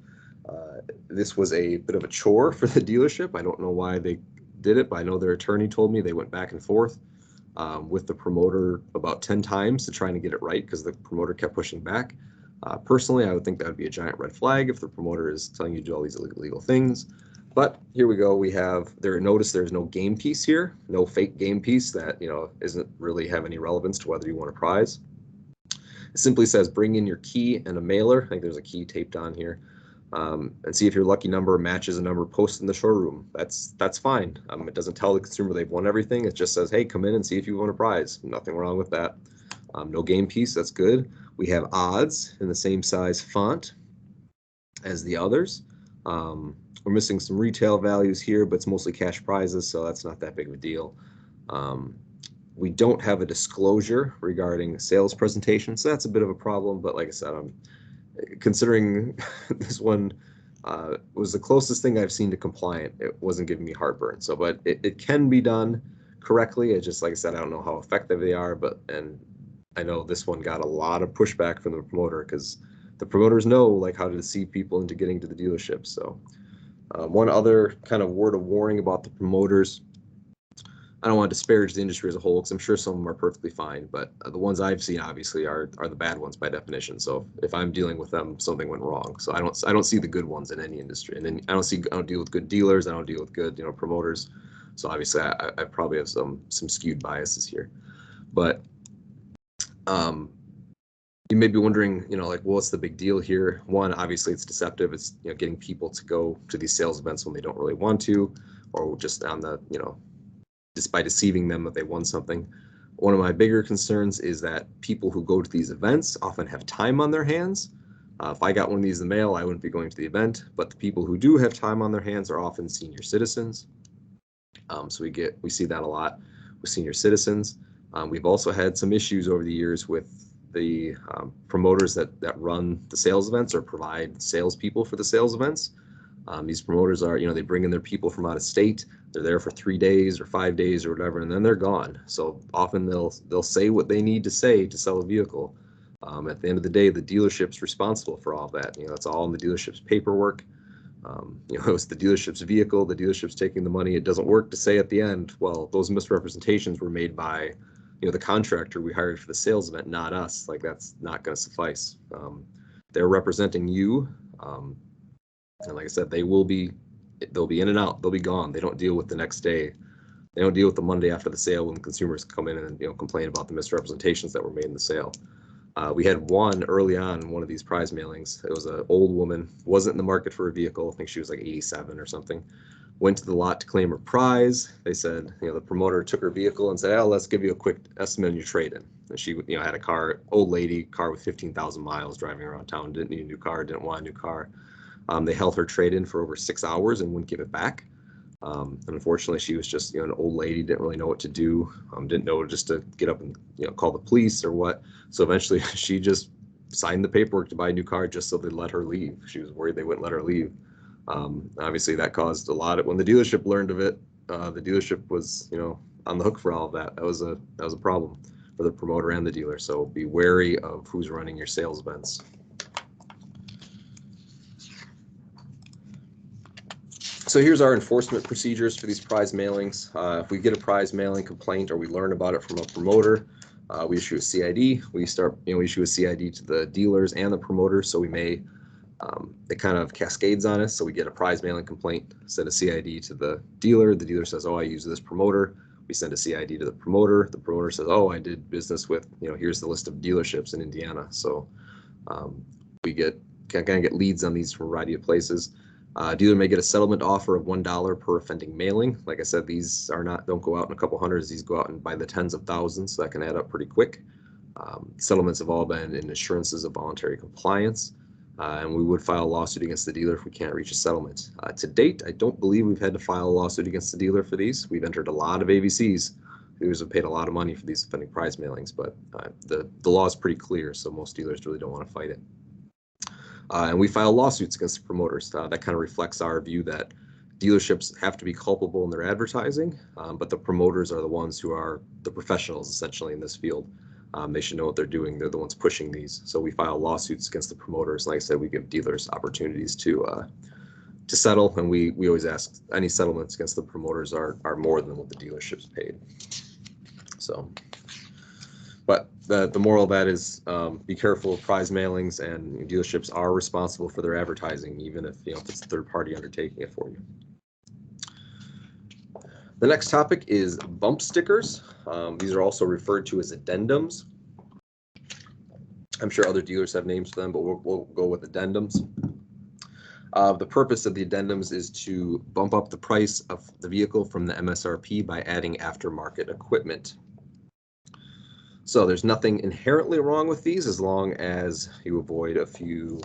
B: this was a bit of a chore for the dealership. I don't know why they did it, but I know their attorney told me they went back and forth with the promoter about 10 times to trying to get it right, because the promoter kept pushing back. Personally, I would think that would be a giant red flag if the promoter is telling you to do all these illegal things. But here we go. We have notice there's no game piece here, no fake game piece that isn't really have any relevance to whether you want a prize. It simply says bring in your key and a mailer. I think there's a key taped on here. And see if your lucky number matches a number posted in the showroom. That's fine. It doesn't tell the consumer they've won everything. It just says, hey, come in and see if you won a prize. Nothing wrong with that. No game piece, that's good. We have odds in the same size font as the others. We're missing some retail values here, but it's mostly cash prizes, so that's not that big of a deal. We don't have a disclosure regarding sales presentation, so that's a bit of a problem, but like I said, I'm considering this one was the closest thing I've seen to compliant. It wasn't giving me heartburn. So, but it can be done correctly. It's just, like I said, I don't know how effective they are, and I know this one got a lot of pushback from the promoter because the promoters know like how to deceive people into getting to the dealership. So one other kind of word of warning about the promoters. I don't want to disparage the industry as a whole because I'm sure some of them are perfectly fine, but the ones I've seen obviously are the bad ones by definition. So if I'm dealing with them, something went wrong. So I don't see the good ones in any industry, and then I don't deal with good dealers. I don't deal with good promoters. So obviously I probably have some skewed biases here, but you may be wondering, like, well, what's the big deal here? One, obviously it's deceptive. It's getting people to go to these sales events when they don't really want to, or just on the just by deceiving them that they won something. One of my bigger concerns is that people who go to these events often have time on their hands. If I got one of these in the mail, I wouldn't be going to the event, but the people who do have time on their hands are often senior citizens. So we see that a lot with senior citizens. We've also had some issues over the years with the promoters that run the sales events or provide salespeople for the sales events. These promoters are, they bring in their people from out of state. They're there for 3 days or 5 days or whatever, and then they're gone. So often they'll say what they need to say to sell a vehicle. At the end of the day, the dealership's responsible for all of that. It's all in the dealership's paperwork. It's the dealership's vehicle. The dealership's taking the money. It doesn't work to say at the end, well, those misrepresentations were made by, the contractor we hired for the sales event, not us. Like, that's not going to suffice. They're representing you. And like I said, they'll be in and out. They'll be gone. They don't deal with the next day. They don't deal with the Monday after the sale when the consumers come in and complain about the misrepresentations that were made in the sale. We had one early on in one of these prize mailings. It was an old woman, wasn't in the market for a vehicle. I think she was like 87 or something. Went to the lot to claim her prize. They said, the promoter took her vehicle and said, "Oh, let's give you a quick estimate on your trade-in." And she, had a car, old lady, car with 15,000 miles driving around town, didn't need a new car, didn't want a new car. They held her trade-in for over 6 hours and wouldn't give it back. And unfortunately, she was just an old lady, didn't really know what to do, didn't know just to get up and call the police or what. So eventually, she just signed the paperwork to buy a new car just so they'd let her leave. She was worried they wouldn't let her leave. Obviously, that caused a lot of, when the dealership learned of it, the dealership was on the hook for all of that. That was a problem for the promoter and the dealer. So be wary of who's running your sales events. So here's our enforcement procedures for these prize mailings. If we get a prize mailing complaint or we learn about it from a promoter, we issue a CID. We issue a CID to the dealers and the promoters. So we may, it kind of cascades on us. So we get a prize mailing complaint, send a CID to the dealer. The dealer says, "Oh, I use this promoter." We send a CID to the promoter. The promoter says, "Oh, I did business with, here's the list of dealerships in Indiana." So we kind of get leads on these from a variety of places. Dealer may get a settlement offer of $1 per offending mailing. Like I said, these don't go out in a couple hundreds. These go out by the tens of thousands, so that can add up pretty quick. Settlements have all been in assurances of voluntary compliance, and we would file a lawsuit against the dealer if we can't reach a settlement. To date, I don't believe we've had to file a lawsuit against the dealer for these. We've entered a lot of AVCs. Dealers have paid a lot of money for these offending prize mailings, but the law is pretty clear, so most dealers really don't want to fight it. And we file lawsuits against the promoters. That kind of reflects our view that dealerships have to be culpable in their advertising, but the promoters are the ones who are the professionals essentially in this field. They should know what they're doing. They're the ones pushing these. So we file lawsuits against the promoters. Like I said, we give dealers opportunities to settle, and we always ask any settlements against the promoters are more than what the dealerships paid. So. But the moral of that is be careful of prize mailings, and dealerships are responsible for their advertising, even if if it's a third party undertaking it for you. The next topic is bump stickers. These are also referred to as addendums. I'm sure other dealers have names for them, but we'll go with addendums. The purpose of the addendums is to bump up the price of the vehicle from the MSRP by adding aftermarket equipment. So there's nothing inherently wrong with these as long as you avoid a few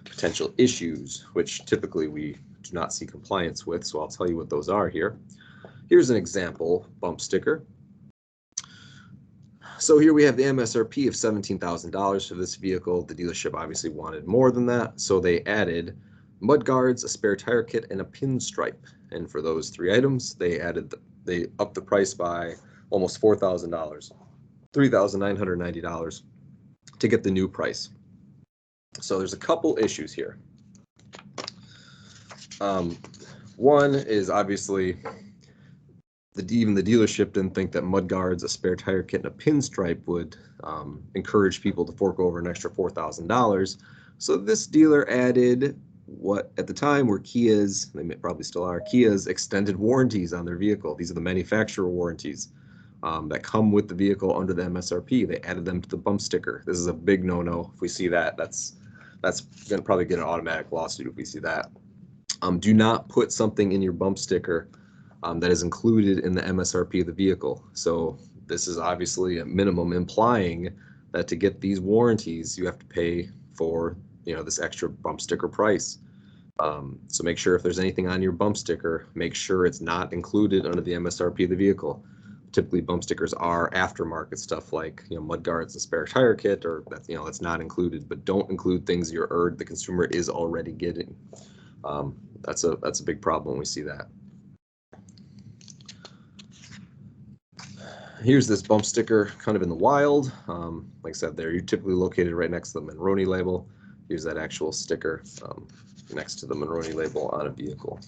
B: potential issues, which typically we do not see compliance with. So I'll tell you what those are here. Here's an example bump sticker. So here we have the MSRP of $17,000 for this vehicle. The dealership obviously wanted more than that, so they added mud guards, a spare tire kit, and a pinstripe. And for those three items, they upped the price by almost $4,000, $3,990 to get the new price. So there's a couple issues here. One is obviously even the dealership didn't think that mud guards, a spare tire kit, and a pinstripe would encourage people to fork over an extra $4,000. So this dealer added what at the time were Kia's, they probably still are, Kia's extended warranties on their vehicle. These are the manufacturer warranties that come with the vehicle under the MSRP. They added them to the bump sticker. This is a big no-no. If we see that, that's going to probably get an automatic lawsuit if we see that. Do not put something in your bump sticker that is included in the MSRP of the vehicle. So this is obviously a minimum implying that to get these warranties, you have to pay for this extra bump sticker price. So make sure if there's anything on your bump sticker, make sure it's not included under the MSRP of the vehicle. Typically, bump stickers are aftermarket stuff like mud guards, a spare tire kit, or that's not included. But don't include things the consumer is already getting. That's a big problem when we see that. Here's this bump sticker kind of in the wild. Like I said, they're typically located right next to the Monroney label. Here's that actual sticker next to the Monroney label on a vehicle.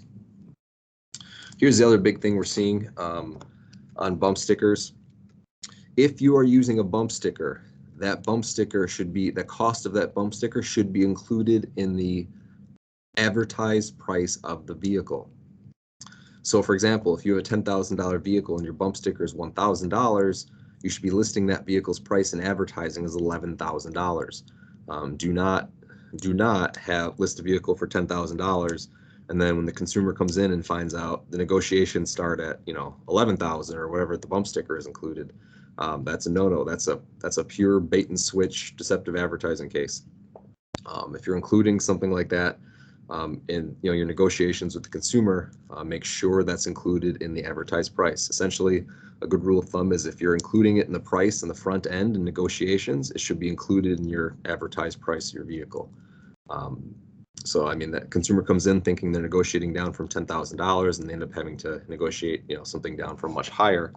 B: Here's the other big thing we're seeing on bump stickers. If you are using a bump sticker, that bump sticker the cost of that bump sticker should be included in the advertised price of the vehicle. So for example, if you have a $10,000 vehicle and your bump sticker is $1,000, you should be listing that vehicle's price in advertising as $11,000. Do not list a vehicle for $10,000 and then when the consumer comes in and finds out the negotiations start at $11,000 or whatever the bump sticker is included. That's a no-no. That's a pure bait and switch deceptive advertising case. If you're including something like that in your negotiations with the consumer, make sure that's included in the advertised price. Essentially, a good rule of thumb is if you're including it in the price in the front end in negotiations, it should be included in your advertised price of your vehicle. So I mean, that consumer comes in thinking they're negotiating down from $10,000 and they end up having to negotiate something down from much higher.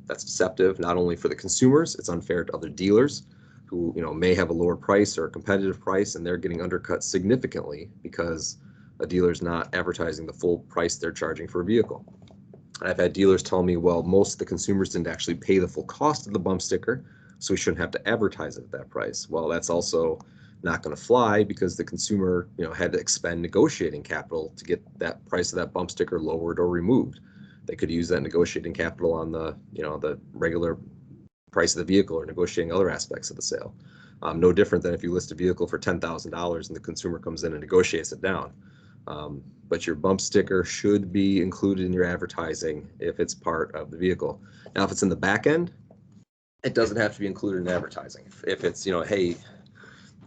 B: That's deceptive, not only for the consumers, it's unfair to other dealers who may have a lower price or a competitive price and they're getting undercut significantly because a dealer's not advertising the full price they're charging for a vehicle. I've had dealers tell me, well, most of the consumers didn't actually pay the full cost of the bump sticker, so we shouldn't have to advertise it at that price. Well, that's also not going to fly because the consumer had to expend negotiating capital to get that price of that bump sticker lowered or removed. They could use that negotiating capital on the the regular price of the vehicle or negotiating other aspects of the sale. No different than if you list a vehicle for $10,000 and the consumer comes in and negotiates it down. But your bump sticker should be included in your advertising if it's part of the vehicle. Now, if it's in the back end, it doesn't have to be included in advertising. If it's, hey,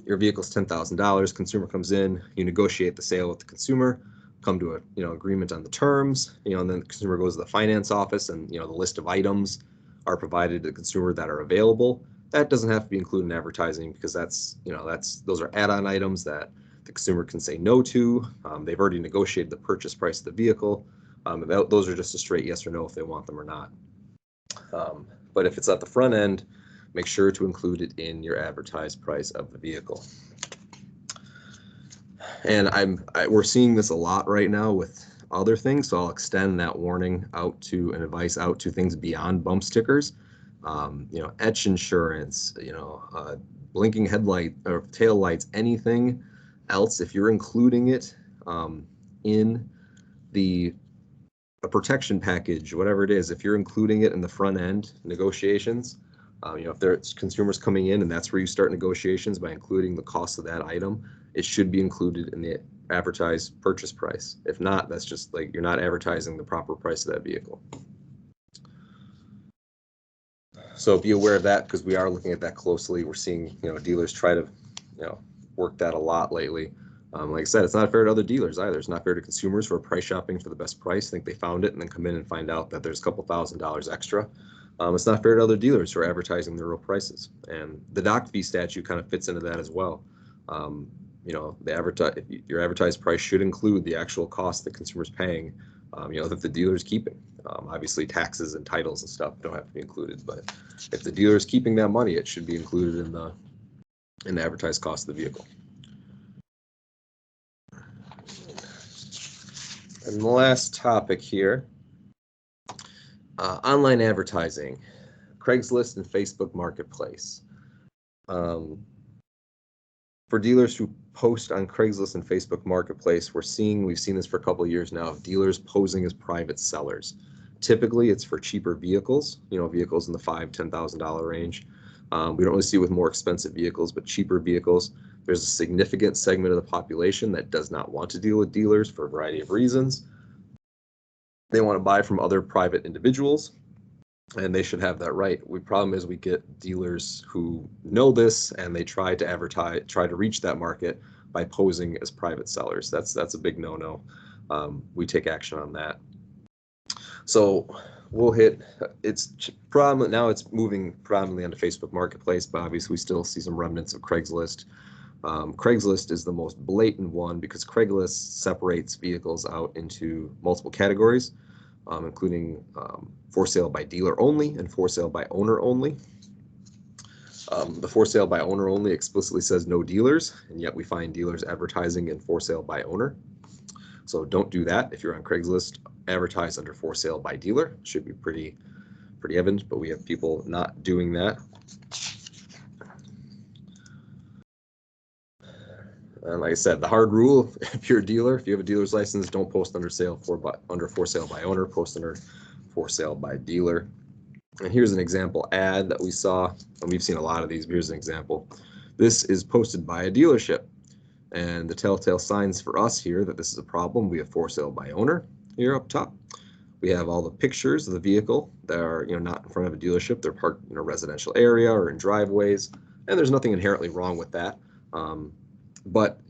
B: your vehicle's $10,000, consumer comes in, you negotiate the sale with the consumer, come to a agreement on the terms, and then the consumer goes to the finance office and the list of items are provided to the consumer that are available. That doesn't have to be included in advertising because those are add-on items that the consumer can say no to. They've already negotiated the purchase price of the vehicle. Those are just a straight yes or no if they want them or not. But if it's at the front end, make sure to include it in your advertised price of the vehicle. And we're seeing this a lot right now with other things, so I'll extend that warning out to and advice out to things beyond bump stickers. Etch insurance, blinking headlight or tail lights, anything else. If you're including it in a protection package, whatever it is, if you're including it in the front end negotiations, if there's consumers coming in and that's where you start negotiations by including the cost of that item, it should be included in the advertised purchase price. If not, that's just like you're not advertising the proper price of that vehicle. So be aware of that because we are looking at that closely. We're seeing, dealers try to, work that a lot lately. Like I said, it's not fair to other dealers either. It's not fair to consumers who are price shopping for the best price, think they found it, and then come in and find out that there's a couple $1,000s extra. It's not fair to other dealers who are advertising their real prices. And the dock fee statute kind of fits into that as well. Your advertised price should include the actual cost that consumers paying, that the dealer is keeping. Obviously, taxes and titles and stuff don't have to be included, but if the dealer is keeping that money, it should be included in the advertised cost of the vehicle. And the last topic here, online advertising, Craigslist and Facebook Marketplace. For dealers who post on Craigslist and Facebook Marketplace, we've seen this for a couple of years now, of dealers posing as private sellers. Typically, it's for cheaper vehicles, vehicles in the $5,000, $10,000 range. We don't really see it with more expensive vehicles, but cheaper vehicles. There's a significant segment of the population that does not want to deal with dealers for a variety of reasons. They want to buy from other private individuals, and they should have that right. The problem is we get dealers who know this and they try to reach that market by posing as private sellers. That's a big no-no. We take action on that. So we'll hit, it's moving predominantly onto Facebook Marketplace, but obviously we still see some remnants of Craigslist. Craigslist is the most blatant one because Craigslist separates vehicles out into multiple categories, including for sale by dealer only and for sale by owner only. The for sale by owner only explicitly says no dealers, and yet we find dealers advertising in for sale by owner. So don't do that. If you're on Craigslist, advertise under for sale by dealer. Should be pretty evident, but we have people not doing that. And like I said, the hard rule, if you're a dealer, if you have a dealer's license, don't post under for sale by owner, post under for sale by dealer. And here's an example ad that we saw, and we've seen a lot of these. Here's an example. This is posted by a dealership. And the telltale signs for us here that this is a problem, we have for sale by owner here up top. We have all the pictures of the vehicle that are not in front of a dealership. They're parked in a residential area or in driveways, and there's nothing inherently wrong with that. But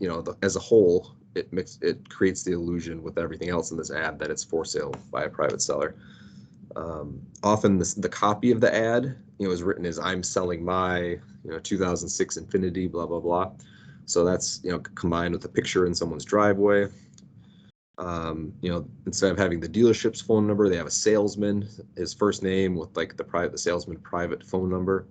B: as a whole, it creates the illusion with everything else in this ad that it's for sale by a private seller. Often the copy of the ad is written as "I'm selling my 2006 Infiniti, blah blah blah." So that's combined with a picture in someone's driveway. Instead of having the dealership's phone number, they have a salesman, his first name with like the salesman private phone number.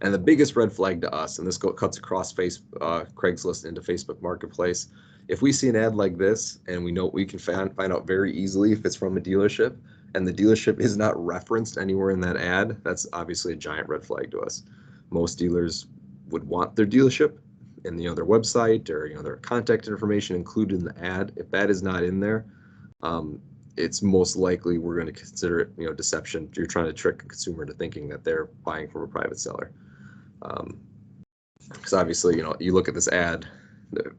B: And the biggest red flag to us, and this cuts across Craigslist into Facebook Marketplace, if we see an ad like this and we can find out very easily if it's from a dealership and the dealership is not referenced anywhere in that ad, that's obviously a giant red flag to us. Most dealers would want their dealership and their website or their contact information included in the ad. If that is not in there, it's most likely we're going to consider it deception. You're trying to trick a consumer into thinking that they're buying from a private seller. Because obviously you look at this ad,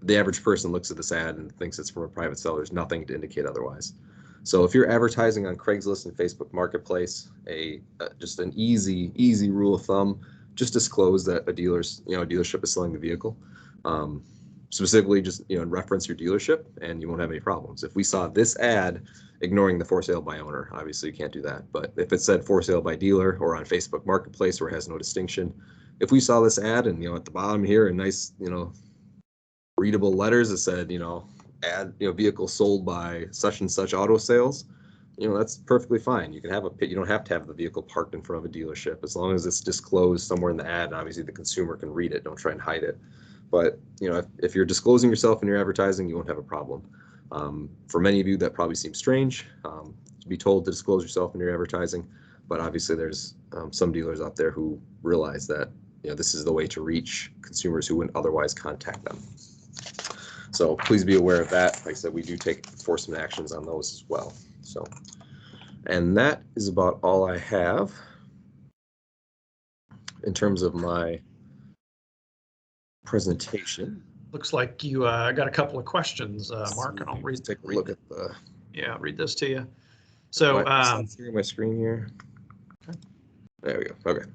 B: the average person looks at this ad and thinks it's from a private seller. There's nothing to indicate otherwise. So if you're advertising on Craigslist and Facebook Marketplace, just an easy rule of thumb, just disclose that a dealership is selling the vehicle. Specifically, just reference your dealership, and you won't have any problems. If we saw this ad, ignoring the for sale by owner, obviously you can't do that. But if it said for sale by dealer or on Facebook Marketplace where it has no distinction, if we saw this ad and at the bottom here in nice readable letters it said ad vehicle sold by such and such auto sales, that's perfectly fine. You don't have to have the vehicle parked in front of a dealership as long as it's disclosed somewhere in the ad. And obviously the consumer can read it. Don't try and hide it. But if you're disclosing yourself in your advertising, you won't have a problem. For many of you, that probably seems strange to be told to disclose yourself in your advertising. But obviously there's some dealers out there who realize that this is the way to reach consumers who wouldn't otherwise contact them. So please be aware of that. Like I said, we do take enforcement actions on those as well. So, and that is about all I have in terms of my presentation.
A: Looks like you got a couple of questions, Mark, and I'll
B: take a look at the.
A: Yeah, read this to you. So
B: my screen here.
A: Okay.
B: There we go. Okay.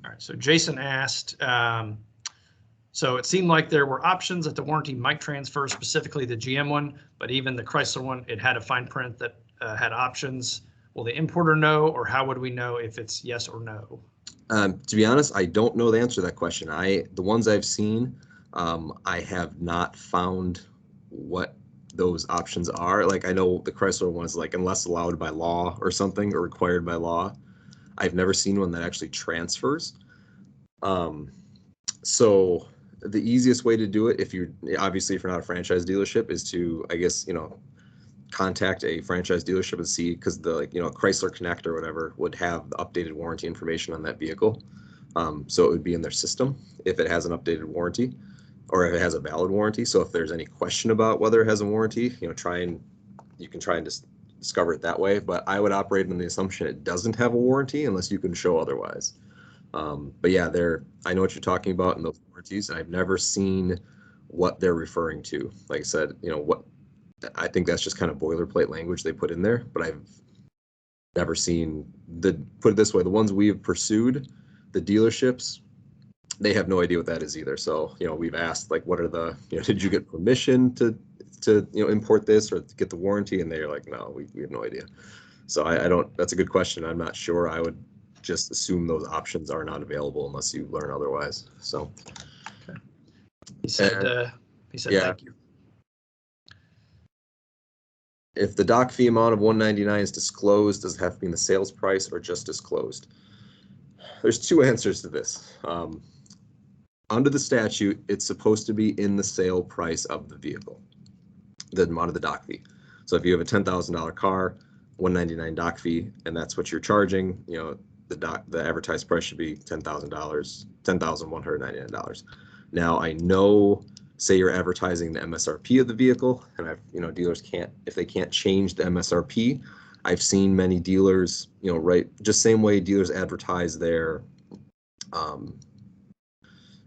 A: All right, so Jason asked, so it seemed like there were options that the warranty might transfer, specifically the GM one, but even the Chrysler one, it had a fine print that had options. Will the importer know, or how would we know if it's yes or no?
B: To be honest, I don't know the answer to that question. The ones I've seen, I have not found what those options are. Like, I know the Chrysler one is like unless allowed by law or something, or required by law. I've never seen one that actually transfers. So the easiest way to do it, if you're not a franchise dealership, is to, I guess, contact a franchise dealership and see, because the Chrysler Connect or whatever would have the updated warranty information on that vehicle. So it would be in their system if it has an updated warranty, or if it has a valid warranty. So if there's any question about whether it has a warranty, you can try and just discover it that way. But I would operate on the assumption it doesn't have a warranty unless you can show otherwise. But yeah, I know what you're talking about in those warranties, and I've never seen what they're referring to. Like I said, I think that's just kind of boilerplate language they put in there, but I've never seen put it this way, the ones we have pursued, the dealerships, they have no idea what that is either. So, we've asked, like, what are did you get permission to import this or to get the warranty? And they're like, no, we have no idea. So that's a good question. I'm not sure. I would just assume those options are not available unless you learn otherwise. So.
A: Okay. He said
B: yeah.
A: Thank you.
B: If the doc fee amount of $199 is disclosed, does it have to be in the sales price or just disclosed? There's two answers to this. Under the statute, it's supposed to be in the sale price of the vehicle, the amount of the doc fee. So if you have a $10,000 car, $199 doc fee, and that's what you're charging, the advertised price should be $10,000, $10,199. Now, I know, say you're advertising the MSRP of the vehicle, and dealers if they can't change the MSRP, I've seen many dealers, just same way dealers advertise their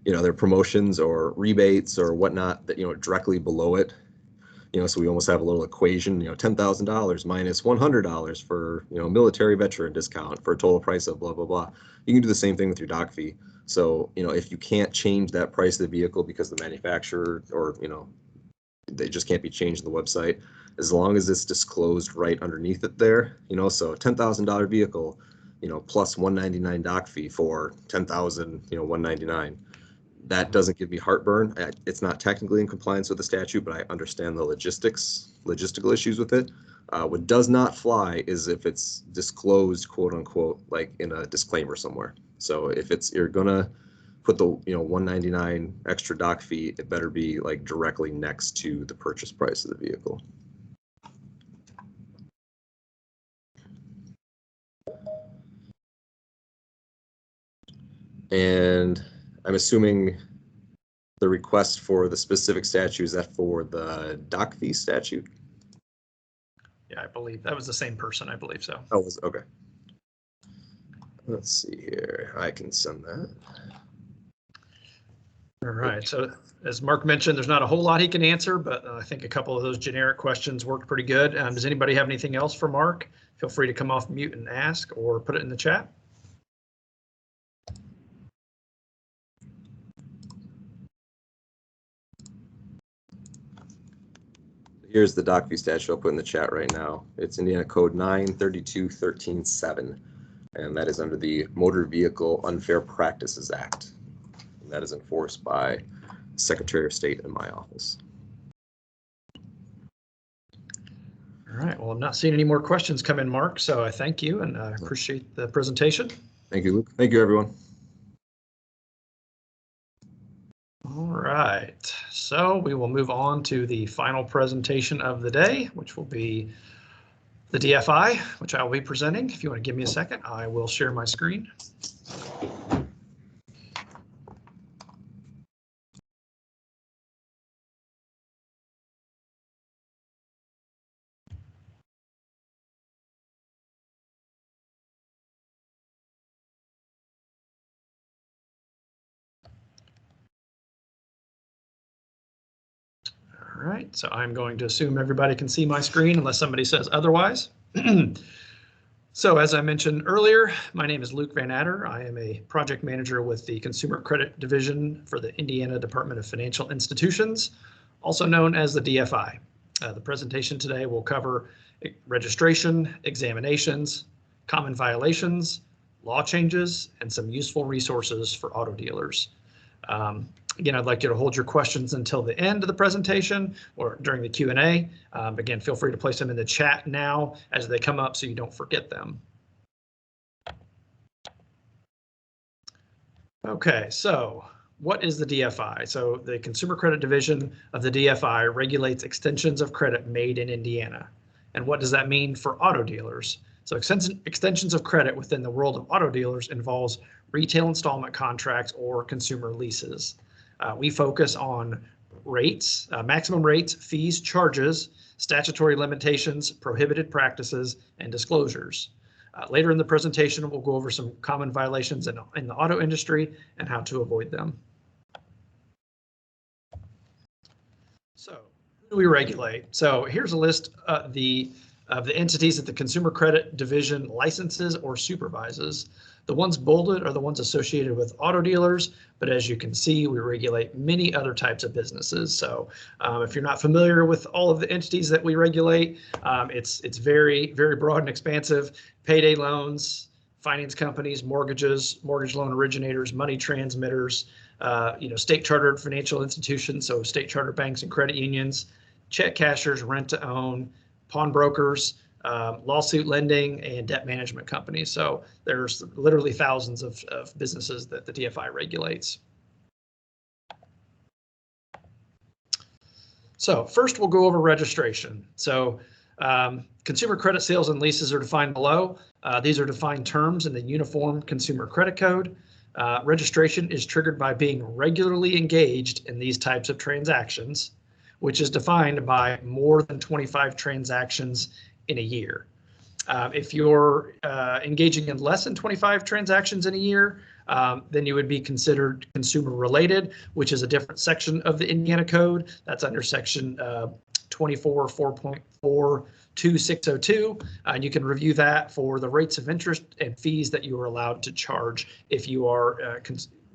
B: their promotions or rebates or whatnot, that directly below it. So we almost have a little equation, $10,000 minus $100 for, military veteran discount for a total price of blah, blah, blah. You can do the same thing with your doc fee. So, if you can't change that price of the vehicle because the manufacturer or, they just can't be changed on the website, as long as it's disclosed right underneath it there, so $10,000 vehicle, plus $199 doc fee for $10,000, $199. That doesn't give me heartburn. It's not technically in compliance with the statute, but I understand the logistical issues with it. What does not fly is if it's disclosed, quote unquote, like in a disclaimer somewhere. So if you're gonna put the $199 extra doc fee, it better be like directly next to the purchase price of the vehicle. And I'm assuming the request for the specific statute, is that for the doc fee statute?
A: Yeah, I believe that was the same person. I believe so.
B: Oh, okay. Let's see here. I can send that.
A: All right. So as Mark mentioned, there's not a whole lot he can answer, but I think a couple of those generic questions worked pretty good. Does anybody have anything else for Mark? Feel free to come off mute and ask, or put it in the chat.
B: Here's the doc fee statute I'll put in the chat right now. It's Indiana Code 932.13.7, and that is under the Motor Vehicle Unfair Practices Act. And that is enforced by Secretary of State in my office.
A: All right. Well, I'm not seeing any more questions come in, Mark, so I thank you and I appreciate the presentation.
B: Thank you, Luke. Thank you, everyone.
A: All right, so we will move on to the final presentation of the day, which will be the DFI, which I will be presenting. If you want to give me a second, I will share my screen. All right, so I'm going to assume everybody can see my screen unless somebody says otherwise. So as I mentioned earlier, my name is Luke Van Adder. I am a project manager with the Consumer Credit Division for the Indiana Department of Financial Institutions, also known as the DFI. The presentation today will cover registration, examinations, common violations, law changes, and some useful resources for auto dealers. Again, I'd like you to hold your questions until the end of the presentation or during the Q&A. Again, feel free to place them in the chat now as they come up so you don't forget them. Okay, so what is the DFI? So the Consumer Credit Division of the DFI regulates extensions of credit made in Indiana. And what does that mean for auto dealers? So extensions of credit within the world of auto dealers involves retail installment contracts or consumer leases. We focus on rates, maximum rates, fees, charges, statutory limitations, prohibited practices, and disclosures. Later in the presentation, we'll go over some common violations in the auto industry and how to avoid them. So who do we regulate? So here's a list of the entities that the Consumer Credit Division licenses or supervises. The ones bolded are the ones associated with auto dealers, but as you can see, we regulate many other types of businesses. So if you're not familiar with all of the entities that we regulate, it's very, very broad and expansive. Payday loans, finance companies, mortgages, mortgage loan originators, money transmitters, state chartered financial institutions, so state chartered banks and credit unions, check cashers, rent to own, pawnbrokers, lawsuit lending, and debt management companies. So there's literally thousands of businesses that the DFI regulates. So first we'll go over registration. So consumer credit sales and leases are defined below. These are defined terms in the Uniform Consumer Credit Code. Registration is triggered by being regularly engaged in these types of transactions, which is defined by more than 25 transactions in a year. If you're engaging in less than 25 transactions in a year, then you would be considered consumer related, which is a different section of the Indiana Code. That's under section 24.4.42602. And you can review that for the rates of interest and fees that you are allowed to charge if you are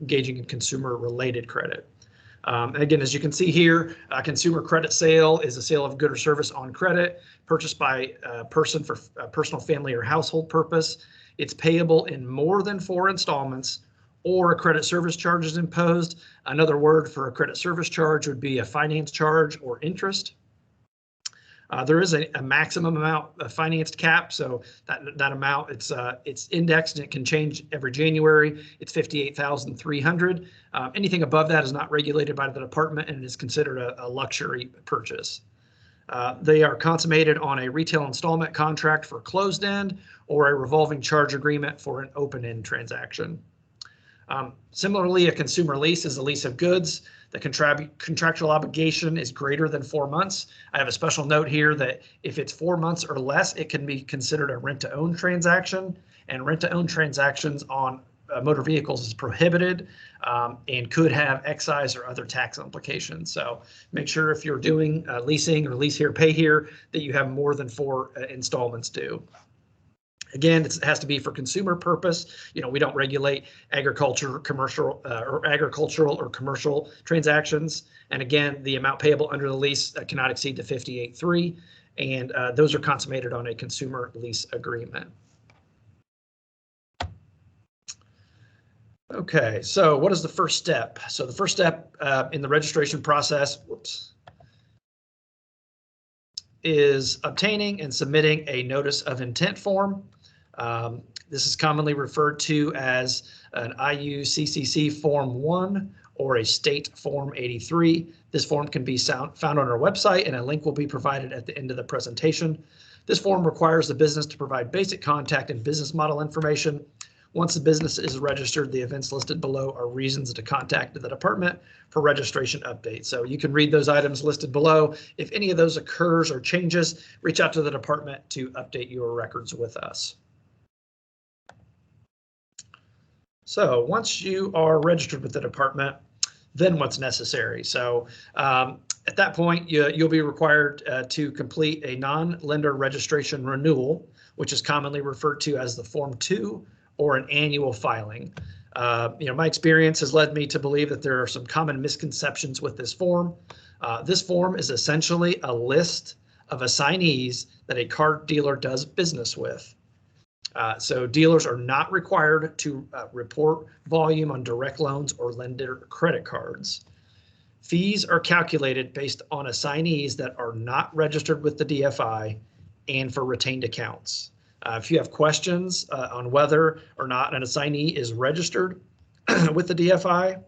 A: engaging in consumer related credit. Again, as you can see here, a consumer credit sale is a sale of good or service on credit purchased by a person for a personal, family, or household purpose. It's payable in more than 4 installments, or a credit service charge is imposed. Another word for a credit service charge would be a finance charge or interest. There is a maximum amount of financed cap, so that amount it's indexed and it can change every January. It's $58,300. Anything above that is not regulated by the department and is considered a luxury purchase. They are consummated on a retail installment contract for closed end or a revolving charge agreement for an open end transaction. Similarly, a consumer lease is a lease of goods. The contractual obligation is greater than 4 months. I have a special note here that if it's 4 months or less, it can be considered a rent-to-own transaction, and rent-to-own transactions on motor vehicles is prohibited and could have excise or other tax implications. So make sure if you're doing leasing or lease here, pay here, that you have more than 4 installments due. Again, it has to be for consumer purpose. We don't regulate agricultural or commercial transactions. And again, the amount payable under the lease cannot exceed the $58,300, and those are consummated on a consumer lease agreement. Okay, so what is the first step? So the first step in the registration process, is obtaining and submitting a notice of intent form. This is commonly referred to as an IUCCC Form 1 or a State Form 83. This form can be found on our website, and a link will be provided at the end of the presentation. This form requires the business to provide basic contact and business model information. Once the business is registered, the events listed below are reasons to contact the department for registration updates. So you can read those items listed below. If any of those occurs or changes, reach out to the department to update your records with us. So once you are registered with the department, then what's necessary? So at that point, you'll be required to complete a non-lender registration renewal, which is commonly referred to as the Form 2 or an annual filing. My experience has led me to believe that there are some common misconceptions with this form. This form is essentially a list of assignees that a car dealer does business with. So dealers are not required to report volume on direct loans or lender credit cards. Fees are calculated based on assignees that are not registered with the DFI and for retained accounts. If you have questions on whether or not an assignee is registered with the DFI,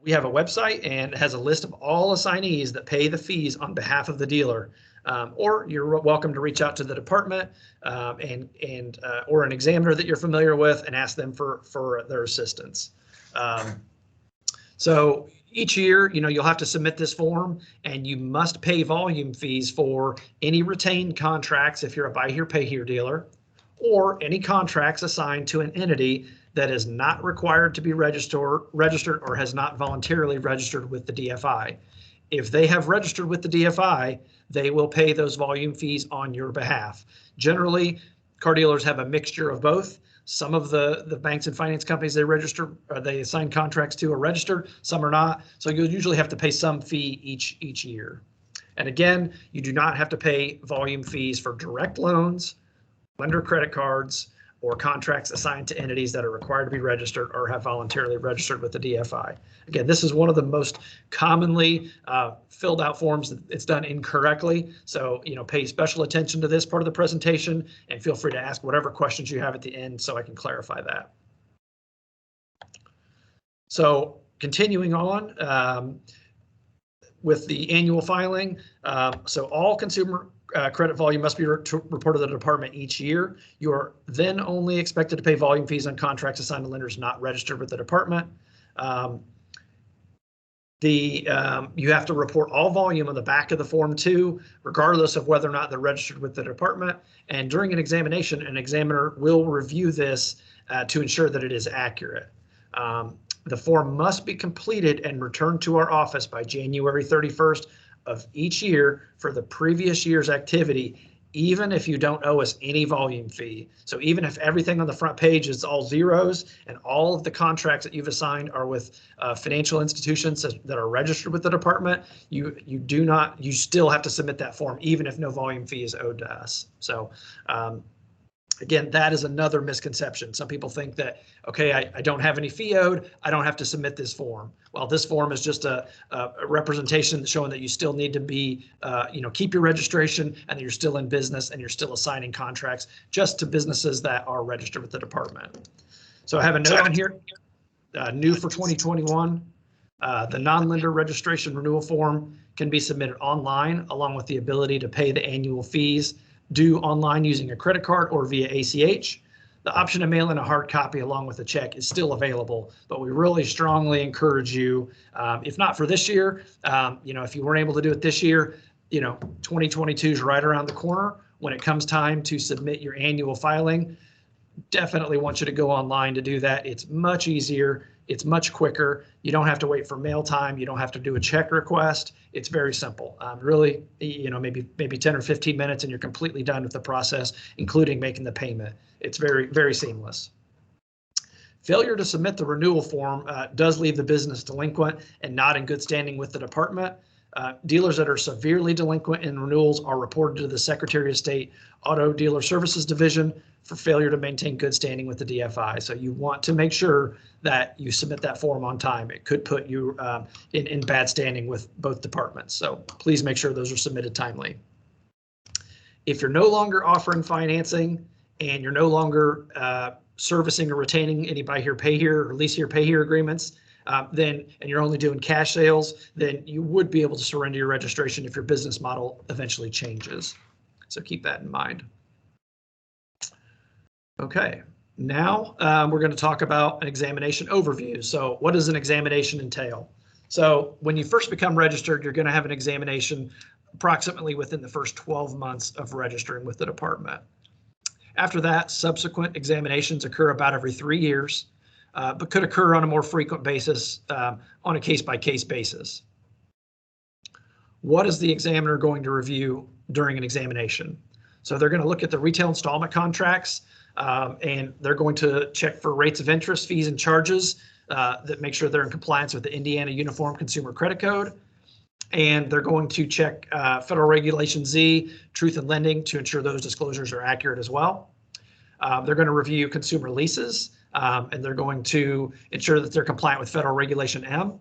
A: we have a website and it has a list of all assignees that pay the fees on behalf of the dealer. Or you're welcome to reach out to the department or an examiner that you're familiar with and ask them for their assistance. So each year, you'll have to submit this form and you must pay volume fees for any retained contracts if you're a buy here, pay here dealer, or any contracts assigned to an entity that is not required to be registered or has not voluntarily registered with the DFI. If they have registered with the DFI, they will pay those volume fees on your behalf. Generally, car dealers have a mixture of both. Some of the banks and finance companies they assign contracts to are registered, some are not. So you'll usually have to pay some fee each year. And again, you do not have to pay volume fees for direct loans, lender credit cards, or contracts assigned to entities that are required to be registered or have voluntarily registered with the DFI. Again, this is one of the most commonly filled out forms. It's done incorrectly. So, pay special attention to this part of the presentation and feel free to ask whatever questions you have at the end so I can clarify that. So continuing on with the annual filing. So all consumer credit volume must be reported to the department each year. You are then only expected to pay volume fees on contracts assigned to lenders not registered with the department. You have to report all volume on the back of the Form 2, regardless of whether or not they're registered with the department. And during an examination, an examiner will review this to ensure that it is accurate. The form must be completed and returned to our office by January 31st of each year for the previous year's activity, even if you don't owe us any volume fee. So even if everything on the front page is all zeros and all of the contracts that you've assigned are with financial institutions that are registered with the department, you still have to submit that form even if no volume fee is owed to us. So again, that is another misconception. Some people think that, okay, I don't have any fee owed, I don't have to submit this form. Well, this form is just a representation showing that you still need to be, keep your registration and that you're still in business and you're still assigning contracts just to businesses that are registered with the department. So I have a note on here, new for 2021. The non-lender registration renewal form can be submitted online along with the ability to pay the annual fees due online using a credit card or via ACH. The option to mail in a hard copy along with a check is still available, but we really strongly encourage you, if not for this year, if you weren't able to do it this year, 2022 is right around the corner. When it comes time to submit your annual filing, definitely want you to go online to do that. It's much easier. It's much quicker. You don't have to wait for mail time. You don't have to do a check request. It's very simple. Really, maybe 10 or 15 minutes and you're completely done with the process, including making the payment. It's very, very seamless. Failure to submit the renewal form does leave the business delinquent and not in good standing with the department. Dealers that are severely delinquent in renewals are reported to the Secretary of State Auto Dealer Services Division for failure to maintain good standing with the DFI. So you want to make sure that you submit that form on time. It could put you in bad standing with both departments. So please make sure those are submitted timely. If you're no longer offering financing and you're no longer servicing or retaining any buy here, pay here, or lease here, pay here agreements, and you're only doing cash sales, then you would be able to surrender your registration if your business model eventually changes. So keep that in mind. Okay, now we're going to talk about an examination overview. So what does an examination entail? So when you first become registered, you're going to have an examination approximately within the first 12 months of registering with the department. After that, subsequent examinations occur about every 3 years, but could occur on a more frequent basis on a case-by-case basis. what is the examiner going to review during an examination? So they're going to look at the retail installment contracts, and they're going to check for rates of interest, fees, and charges that make sure they're in compliance with the Indiana Uniform Consumer Credit Code. And they're going to check Federal Regulation Z, Truth in Lending, to ensure those disclosures are accurate as well. They're going to review consumer leases, and they're going to ensure that they're compliant with Federal Regulation M.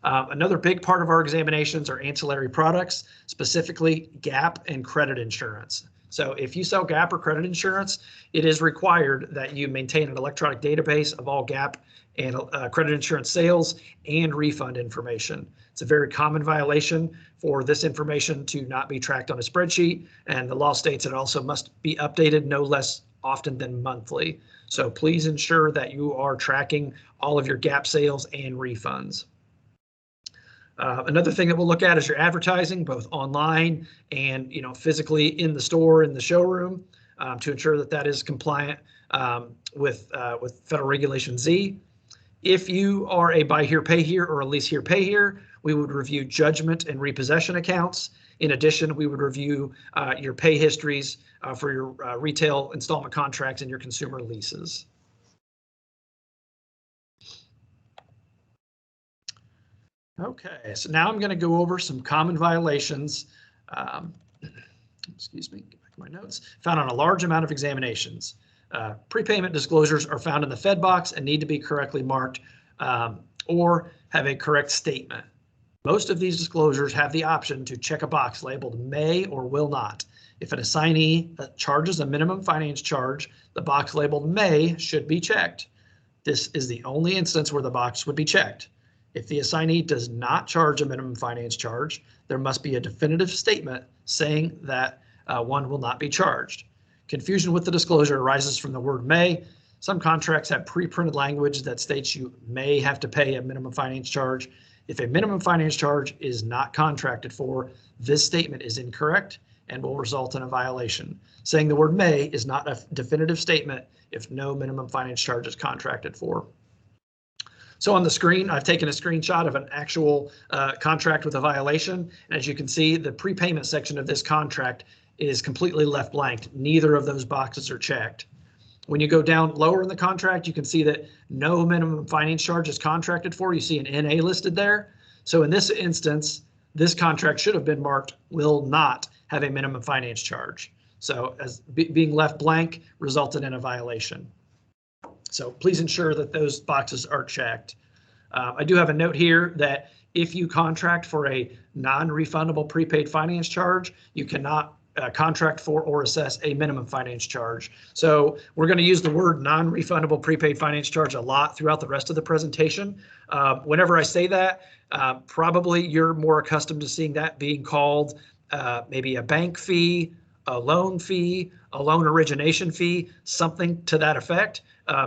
A: Another big part of our examinations are ancillary products, specifically gap and credit insurance. So if you sell gap or credit insurance, it is required that you maintain an electronic database of all gap and credit insurance sales and refund information. It's a very common violation for this information to not be tracked on a spreadsheet, and the law states it also must be updated no less often than monthly. So please ensure that you are tracking all of your gap sales and refunds. Another thing that we'll look at is your advertising, both online and physically in the store, in the showroom, to ensure that that is compliant with Federal Regulation Z. If you are a buy here, pay here, or a lease here, pay here, we would review judgment and repossession accounts. In addition, we would review your pay histories for your retail installment contracts and your consumer leases. Okay, so now I'm going to go over some common violations. Excuse me, get back to my notes. Found on a large amount of examinations. Prepayment disclosures are found in the Fed box and need to be correctly marked or have a correct statement. Most of these disclosures have the option to check a box labeled may or will not. If an assignee charges a minimum finance charge, the box labeled may should be checked. This is the only instance where the box would be checked. If the assignee does not charge a minimum finance charge, there must be a definitive statement saying that one will not be charged. Confusion with the disclosure arises from the word may. Some contracts have pre-printed language that states you may have to pay a minimum finance charge. If a minimum finance charge is not contracted for, this statement is incorrect and will result in a violation. Saying the word may is not a definitive statement if no minimum finance charge is contracted for. So on the screen, I've taken a screenshot of an actual contract with a violation. And as you can see, the prepayment section of this contract is completely left blank. Neither of those boxes are checked. When you go down lower in the contract, you can see that no minimum finance charge is contracted for. You see an NA listed there. So in this instance, this contract should have been marked will not have a minimum finance charge. So as being left blank resulted in a violation. So please ensure that those boxes are checked. I do have a note here that if you contract for a non-refundable prepaid finance charge, you cannot contract for or assess a minimum finance charge. So we're going to use the word non-refundable prepaid finance charge a lot throughout the rest of the presentation. Whenever I say that, probably you're more accustomed to seeing that being called maybe a bank fee, a loan origination fee, something to that effect.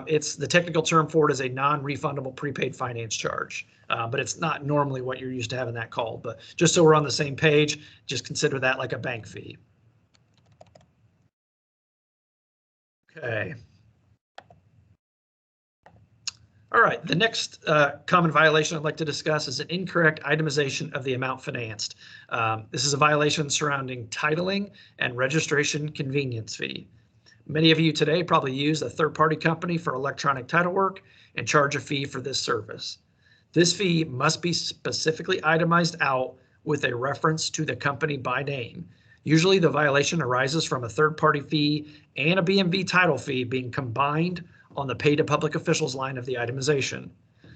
A: It's the technical term for it is a non-refundable prepaid finance charge, but it's not normally what you're used to having that called. But just so we're on the same page, just consider that like a bank fee. Okay. All right, the next common violation I'd like to discuss is an incorrect itemization of the amount financed. This is a violation surrounding titling and registration convenience fee. Many of you today probably use a third-party company for electronic title work and charge a fee for this service. This fee must be specifically itemized out with a reference to the company by name. Usually the violation arises from a third-party fee and a BMV title fee being combined on the pay to public officials line of the itemization.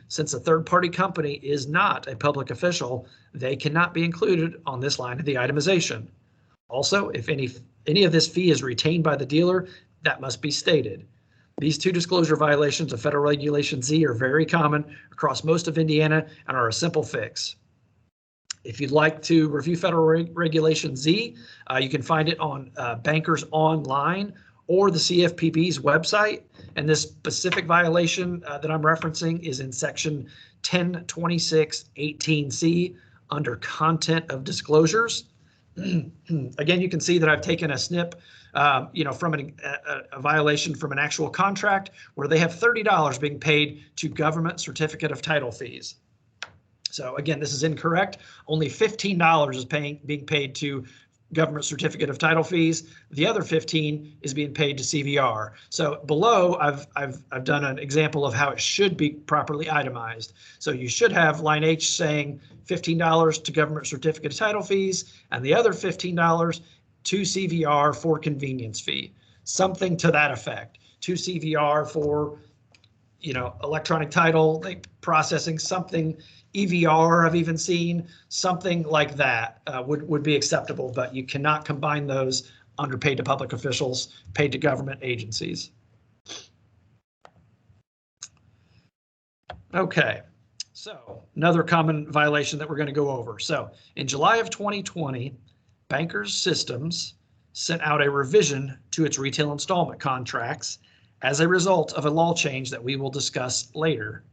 A: Since a third-party company is not a public official, they cannot be included on this line of the itemization. Also, if any of this fee is retained by the dealer, that must be stated. These two disclosure violations of Federal Regulation Z are very common across most of Indiana and are a simple fix. If you'd like to review Federal Regulation Z, you can find it on Bankers Online or the CFPB's website. And this specific violation that I'm referencing is in section 1026.18C under Content of Disclosures. Again, you can see that I've taken a snip, from a violation from an actual contract where they have $30 being paid to government certificate of title fees. So again, this is incorrect. Only $15 is being paid to government certificate of title fees. The other 15 is being paid to CVR. So below, I've done an example of how it should be properly itemized. So you should have line H saying $15 to government certificate of title fees, and the other $15 to CVR for convenience fee. Something to that effect. To CVR for, you know, electronic title, like processing, something. EVR I've even seen, something like that would be acceptable, but you cannot combine those under paid to public officials, paid to government agencies. Okay, so another common violation that we're going to go over. So in July of 2020, Bankers Systems sent out a revision to its retail installment contracts as a result of a law change that we will discuss later.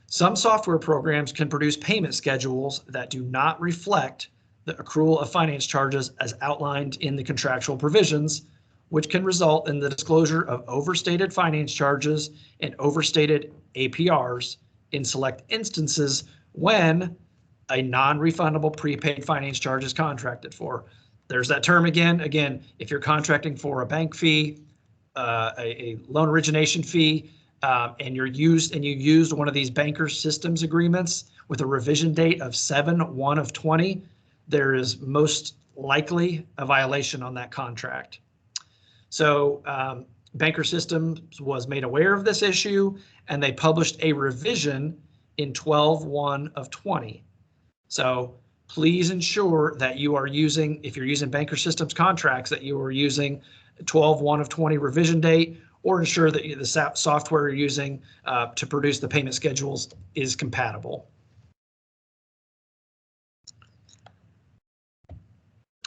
A: Some software programs can produce payment schedules that do not reflect the accrual of finance charges as outlined in the contractual provisions, which can result in the disclosure of overstated finance charges and overstated APRs in select instances when a non-refundable prepaid finance charge is contracted for. There's that term again. Again, if you're contracting for a bank fee, a loan origination fee, and you used one of these Bankers Systems agreements with a revision date of 7/1 of 20, there is most likely a violation on that contract. So Bankers Systems was made aware of this issue, and they published a revision in 12/1 of 20. So please ensure that you are using, if you're using Bankers Systems contracts, that you are using 12/1 of 20 revision date, or ensure that the software you're using to produce the payment schedules is compatible.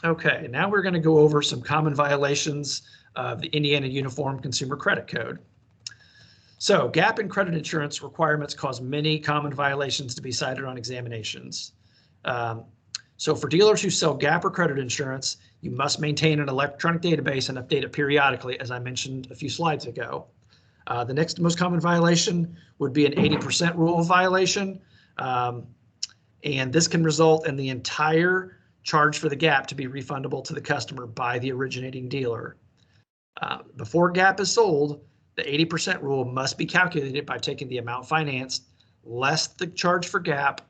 A: Okay, now we're going to go over some common violations of the Indiana Uniform Consumer Credit Code. So gap and credit insurance requirements cause many common violations to be cited on examinations. So for dealers who sell gap or credit insurance, you must maintain an electronic database and update it periodically, as I mentioned a few slides ago. The next most common violation would be an 80% rule violation. And this can result in the entire charge for the gap to be refundable to the customer by the originating dealer. Before gap is sold, the 80% rule must be calculated by taking the amount financed less the charge for gap,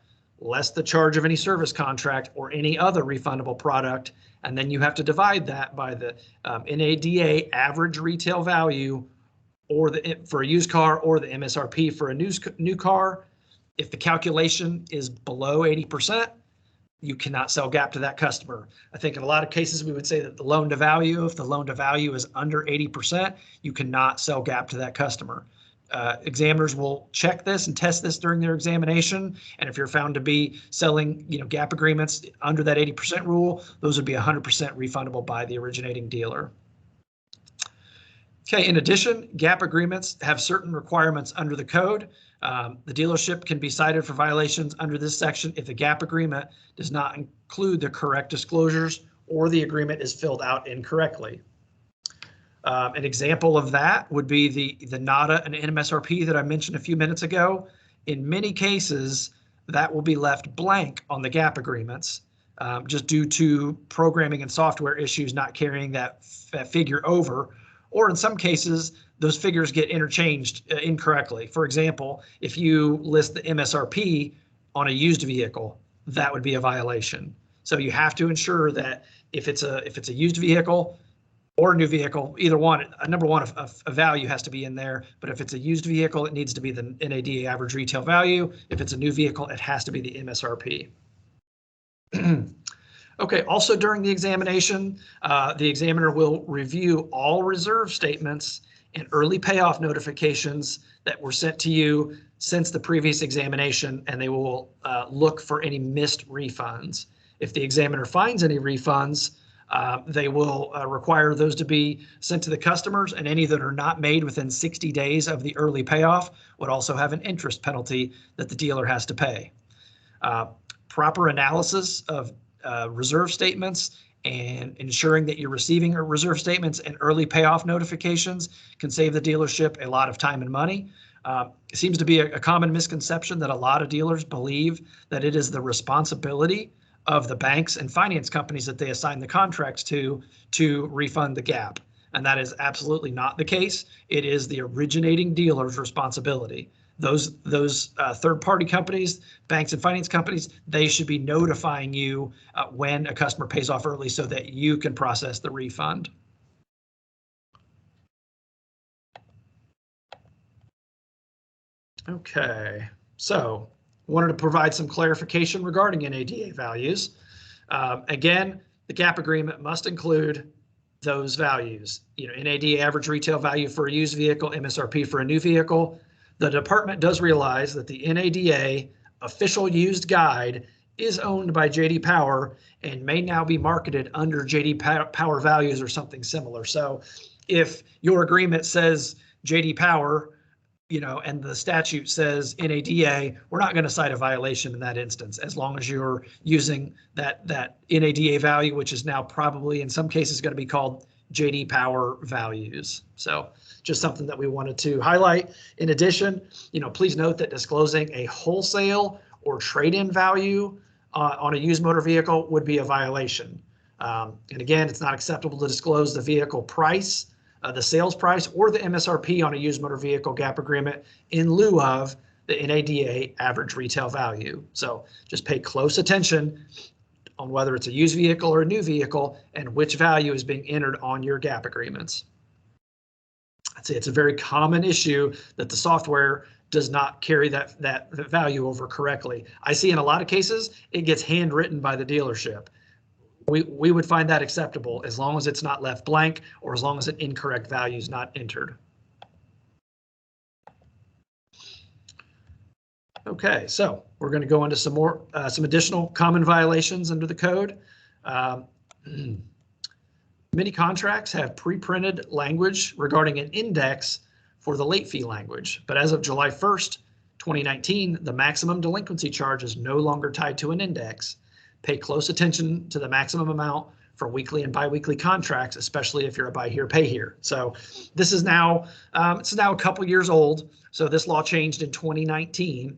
A: less the charge of any service contract or any other refundable product, and then you have to divide that by the NADA average retail value, or for a used car, or the MSRP for a new car. If the calculation is below 80%, you cannot sell gap to that customer. I think in a lot of cases we would say that the loan to value, if the loan to value is under 80%, you cannot sell gap to that customer. Examiners will check this and test this during their examination, and if you're found to be selling, gap agreements under that 80% rule, those would be 100% refundable by the originating dealer. Okay, in addition, gap agreements have certain requirements under the code. The dealership can be cited for violations under this section if the gap agreement does not include the correct disclosures or the agreement is filled out incorrectly. An example of that would be the NADA and MSRP that I mentioned a few minutes ago. In many cases, that will be left blank on the gap agreements, just due to programming and software issues not carrying that figure over, or in some cases, those figures get interchanged incorrectly. For example, if you list the MSRP on a used vehicle, that would be a violation. So you have to ensure that if it's a used vehicle or a new vehicle, either one, number one, a value has to be in there. But if it's a used vehicle, it needs to be the NADA average retail value. If it's a new vehicle, it has to be the MSRP. Okay, also during the examination, the examiner will review all reserve statements and early payoff notifications that were sent to you since the previous examination, and they will look for any missed refunds. If the examiner finds any refunds, they will require those to be sent to the customers, and any that are not made within 60 days of the early payoff would also have an interest penalty that the dealer has to pay. Proper analysis of reserve statements and ensuring that you're receiving reserve statements and early payoff notifications can save the dealership a lot of time and money. It seems to be a common misconception that a lot of dealers believe that it is the responsibility of the banks and finance companies that they assign the contracts to refund the gap. And that is absolutely not the case. It is the originating dealer's responsibility. Those third-party companies, banks and finance companies, they should be notifying you when a customer pays off early so that you can process the refund. Okay, so wanted to provide some clarification regarding NADA values. Again, the gap agreement must include those values. NADA average retail value for a used vehicle, MSRP for a new vehicle. The department does realize that the NADA official used guide is owned by JD Power and may now be marketed under JD Power values or something similar. So if your agreement says JD Power, and the statute says NADA, we're not going to cite a violation in that instance, as long as you're using that NADA value, which is now probably in some cases going to be called JD Power values. So just something that we wanted to highlight. In addition, please note that disclosing a wholesale or trade-in value on a used motor vehicle would be a violation. And again, it's not acceptable to disclose the vehicle price, the sales price, or the MSRP on a used motor vehicle gap agreement in lieu of the NADA average retail value. So just pay close attention on whether it's a used vehicle or a new vehicle and which value is being entered on your gap agreements. I'd say it's a very common issue that the software does not carry that value over correctly. I see in a lot of cases it gets handwritten by the dealership. We would find that acceptable as long as it's not left blank or as long as an incorrect value is not entered. Okay, so we're going to go into some additional common violations under the code. Many contracts have pre-printed language regarding an index for the late fee language, but as of July 1st, 2019, the maximum delinquency charge is no longer tied to an index. Pay close attention to the maximum amount for weekly and biweekly contracts, especially if you're a buy here, pay here. So this is now, it's now a couple years old. So this law changed in 2019.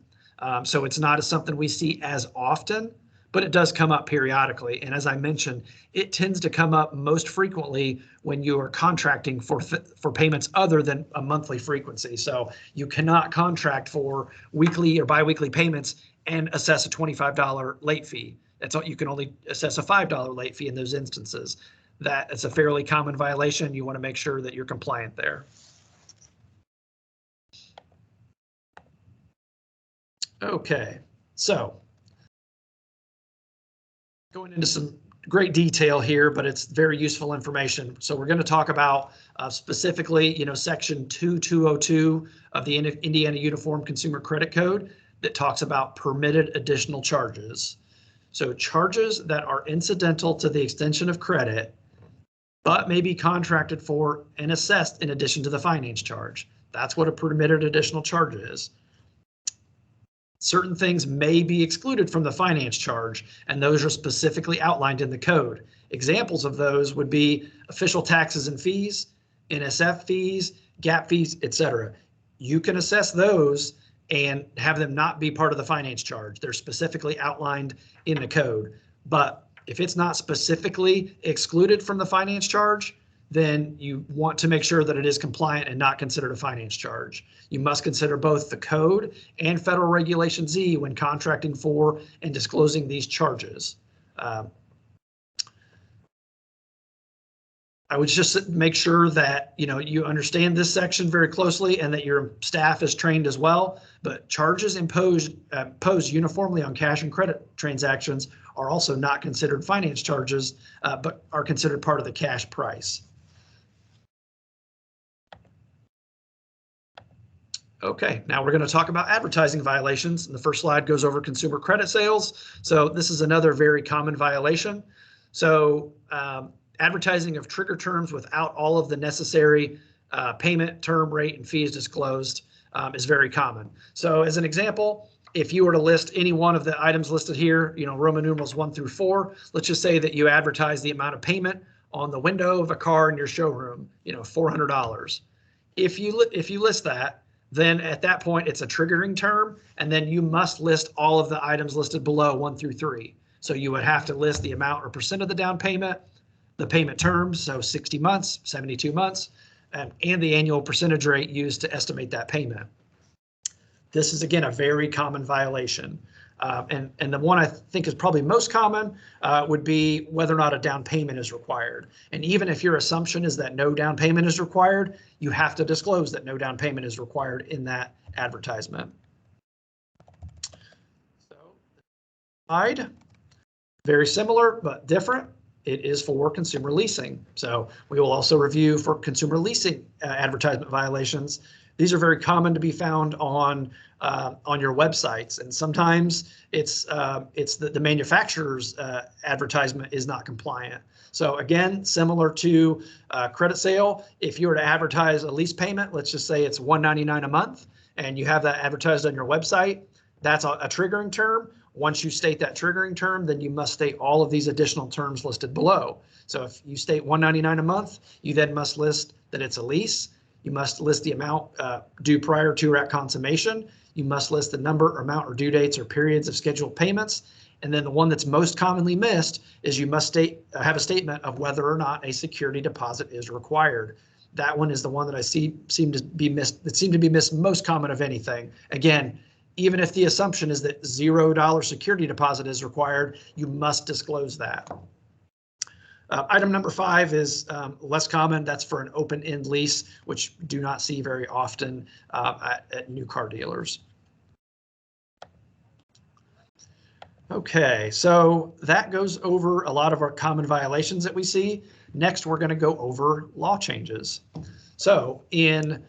A: So it's not something we see as often, but it does come up periodically. And as I mentioned, it tends to come up most frequently when you are contracting for payments other than a monthly frequency. So you cannot contract for weekly or biweekly payments and assess a $25 late fee. That's all, you can only assess a $5 late fee in those instances. It's a fairly common violation. You want to make sure that you're compliant there. Okay, so going into some great detail here, but it's very useful information. So we're going to talk about specifically, section 2202 of the Indiana Uniform Consumer Credit Code that talks about permitted additional charges. So charges that are incidental to the extension of credit, but may be contracted for and assessed in addition to the finance charge. That's what a permitted additional charge is. Certain things may be excluded from the finance charge, and those are specifically outlined in the code. Examples of those would be official taxes and fees, NSF fees, gap fees, etc. You can assess those and have them not be part of the finance charge. They're specifically outlined in the code. But if it's not specifically excluded from the finance charge, then you want to make sure that it is compliant and not considered a finance charge. You must consider both the code and Federal Regulation Z when contracting for and disclosing these charges. I would just make sure that you understand this section very closely and that your staff is trained as well. But charges imposed uniformly on cash and credit transactions are also not considered finance charges, but are considered part of the cash price. Okay, now we're going to talk about advertising violations. And the first slide goes over consumer credit sales. So this is another very common violation. So advertising of trigger terms without all of the necessary payment, term, rate, and fees disclosed is very common. So as an example, if you were to list any one of the items listed here, Roman numerals 1 through 4, let's just say that you advertise the amount of payment on the window of a car in your showroom, $400. If you list that, then at that point it's a triggering term, and then you must list all of the items listed below 1 through 3. So you would have to list the amount or percent of the down payment, the payment terms, so 60 months, 72 months, and the annual percentage rate used to estimate that payment. This is, again, a very common violation. And the one I think is probably most common would be whether or not a down payment is required. And even if your assumption is that no down payment is required, you have to disclose that no down payment is required in that advertisement. So, slide, very similar but different. It is for consumer leasing. So we will also review for consumer leasing advertisement violations. These are very common to be found on your websites, and sometimes it's the manufacturer's advertisement is not compliant. So again, similar to credit sale, if you were to advertise a lease payment, let's just say it's $199 a month, and you have that advertised on your website, that's a triggering term. Once you state that triggering term, then you must state all of these additional terms listed below. So if you state $199 a month, you then must list that it's a lease. You must list the amount due prior to or at consummation. You must list the number, amount, or due dates or periods of scheduled payments. And then the one that's most commonly missed is you must have a statement of whether or not a security deposit is required. That one is the one that I seem to be missed most common of anything. Again, even if the assumption is that $0 security deposit is required, you must disclose that. Item number 5 is less common. That's for an open-end lease, which do not see very often at new car dealers. Okay, so that goes over a lot of our common violations that we see. Next, we're going to go over law changes. So in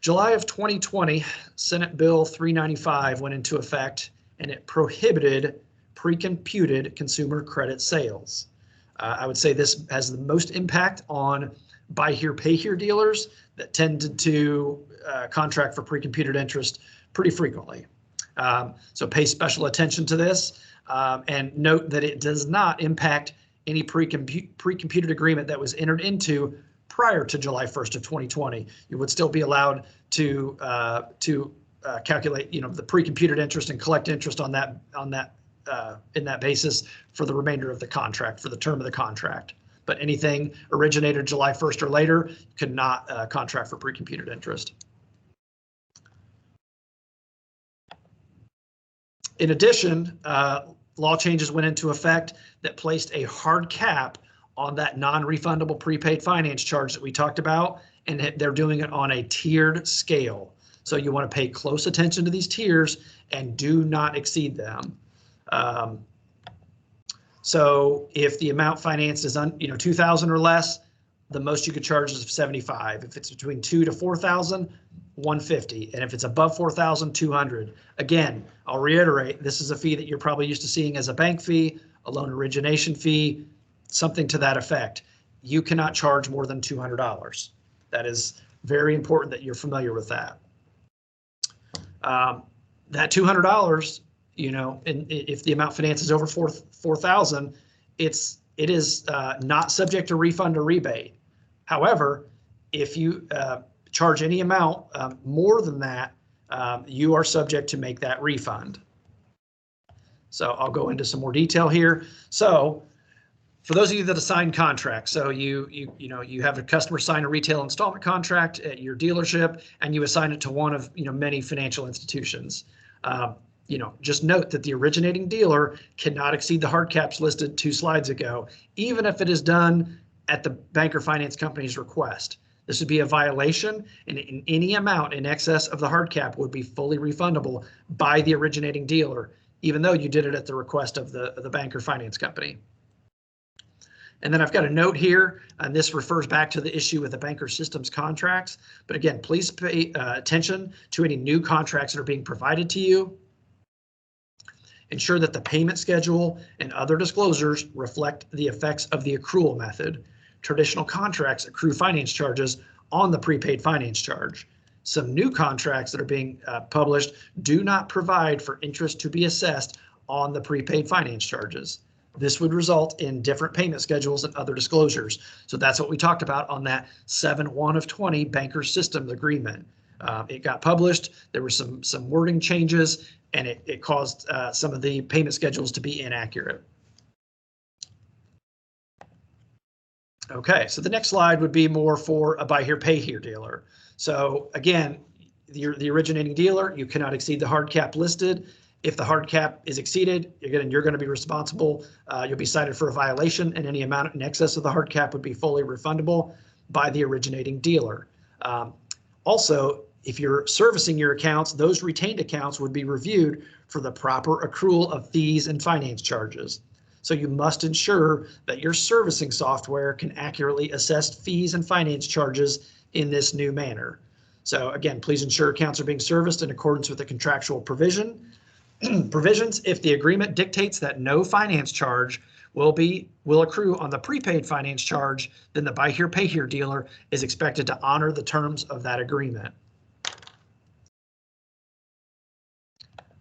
A: July of 2020, Senate Bill 395 went into effect, and it prohibited pre-computed consumer credit sales. I would say this has the most impact on buy here, pay here dealers that tended to contract for pre-computed interest pretty frequently. So pay special attention to this and note that it does not impact any pre-computed agreement that was entered into prior to July 1st of 2020. You would still be allowed to calculate, the pre-computed interest and collect interest on that in that basis for the remainder of the contract, for the term of the contract. But anything originated July 1st or later could not contract for pre-computed interest. In addition, law changes went into effect that placed a hard cap on that non-refundable prepaid finance charge that we talked about, and they're doing it on a tiered scale. So you want to pay close attention to these tiers and do not exceed them. So if the amount financed is $2,000 or less, the most you could charge is $75. If it's between $2,000 to $4,000, $150, and if it's above $4,000, $200. Again, I'll reiterate, this is a fee that you're probably used to seeing as a bank fee, a loan origination fee, something to that effect. You cannot charge more than $200. That is very important that you're familiar with that. That $200, if the amount financed is over $4,000, it is not subject to refund or rebate. However, if you charge any amount more than that, you are subject to make that refund. So I'll go into some more detail here. So for those of you that assign contracts, so you have a customer sign a retail installment contract at your dealership, and you assign it to one of many financial institutions. Just note that the originating dealer cannot exceed the hard caps listed 2 slides ago, even if it is done at the bank or finance company's request. This would be a violation, and any amount in excess of the hard cap would be fully refundable by the originating dealer, even though you did it at the request of the bank or finance company. And then I've got a note here, and this refers back to the issue with the banker systems contracts. But again, please pay attention to any new contracts that are being provided to you. Ensure that the payment schedule and other disclosures reflect the effects of the accrual method. Traditional contracts accrue finance charges on the prepaid finance charge. Some new contracts that are being published do not provide for interest to be assessed on the prepaid finance charges. This would result in different payment schedules and other disclosures. So that's what we talked about on that 7/1 of 20 banker systems agreement. It got published. There were some wording changes, and it caused some of the payment schedules to be inaccurate. Okay, so the next slide would be more for a buy here, pay here dealer. So again, the originating dealer, you cannot exceed the hard cap listed. If the hard cap is exceeded, you're going to be responsible. You'll be cited for a violation, and any amount in excess of the hard cap would be fully refundable by the originating dealer. Also, if you're servicing your accounts, those retained accounts would be reviewed for the proper accrual of fees and finance charges. So you must ensure that your servicing software can accurately assess fees and finance charges in this new manner. So again, please ensure accounts are being serviced in accordance with the contractual provisions. If the agreement dictates that no finance charge will accrue on the prepaid finance charge, then the buy here, pay here dealer is expected to honor the terms of that agreement.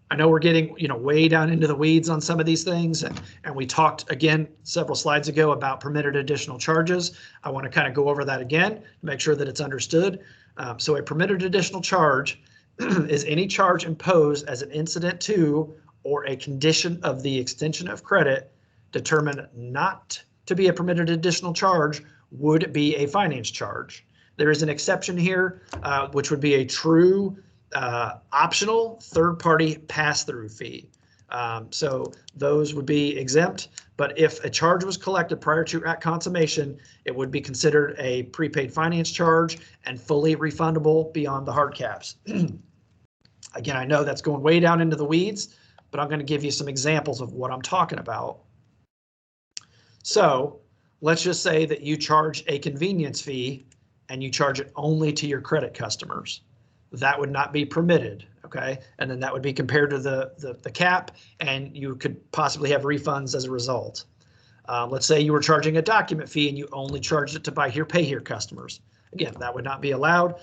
A: I know we're getting, way down into the weeds on some of these things, and we talked again several slides ago about permitted additional charges. I want to kind of go over that again to make sure that it's understood. So a permitted additional charge is any charge imposed as an incident to or a condition of the extension of credit determined not to be a permitted additional charge would be a finance charge. There is an exception here, which would be a true optional third-party pass-through fee. So those would be exempt, but if a charge was collected prior to consummation, it would be considered a prepaid finance charge and fully refundable beyond the hard caps. Again, I know that's going way down into the weeds, but I'm going to give you some examples of what I'm talking about. So let's just say that you charge a convenience fee and you charge it only to your credit customers. That would not be permitted, okay? And then that would be compared to the cap, and you could possibly have refunds as a result. Let's say you were charging a document fee and you only charged it to buy here, pay here customers. Again, that would not be allowed.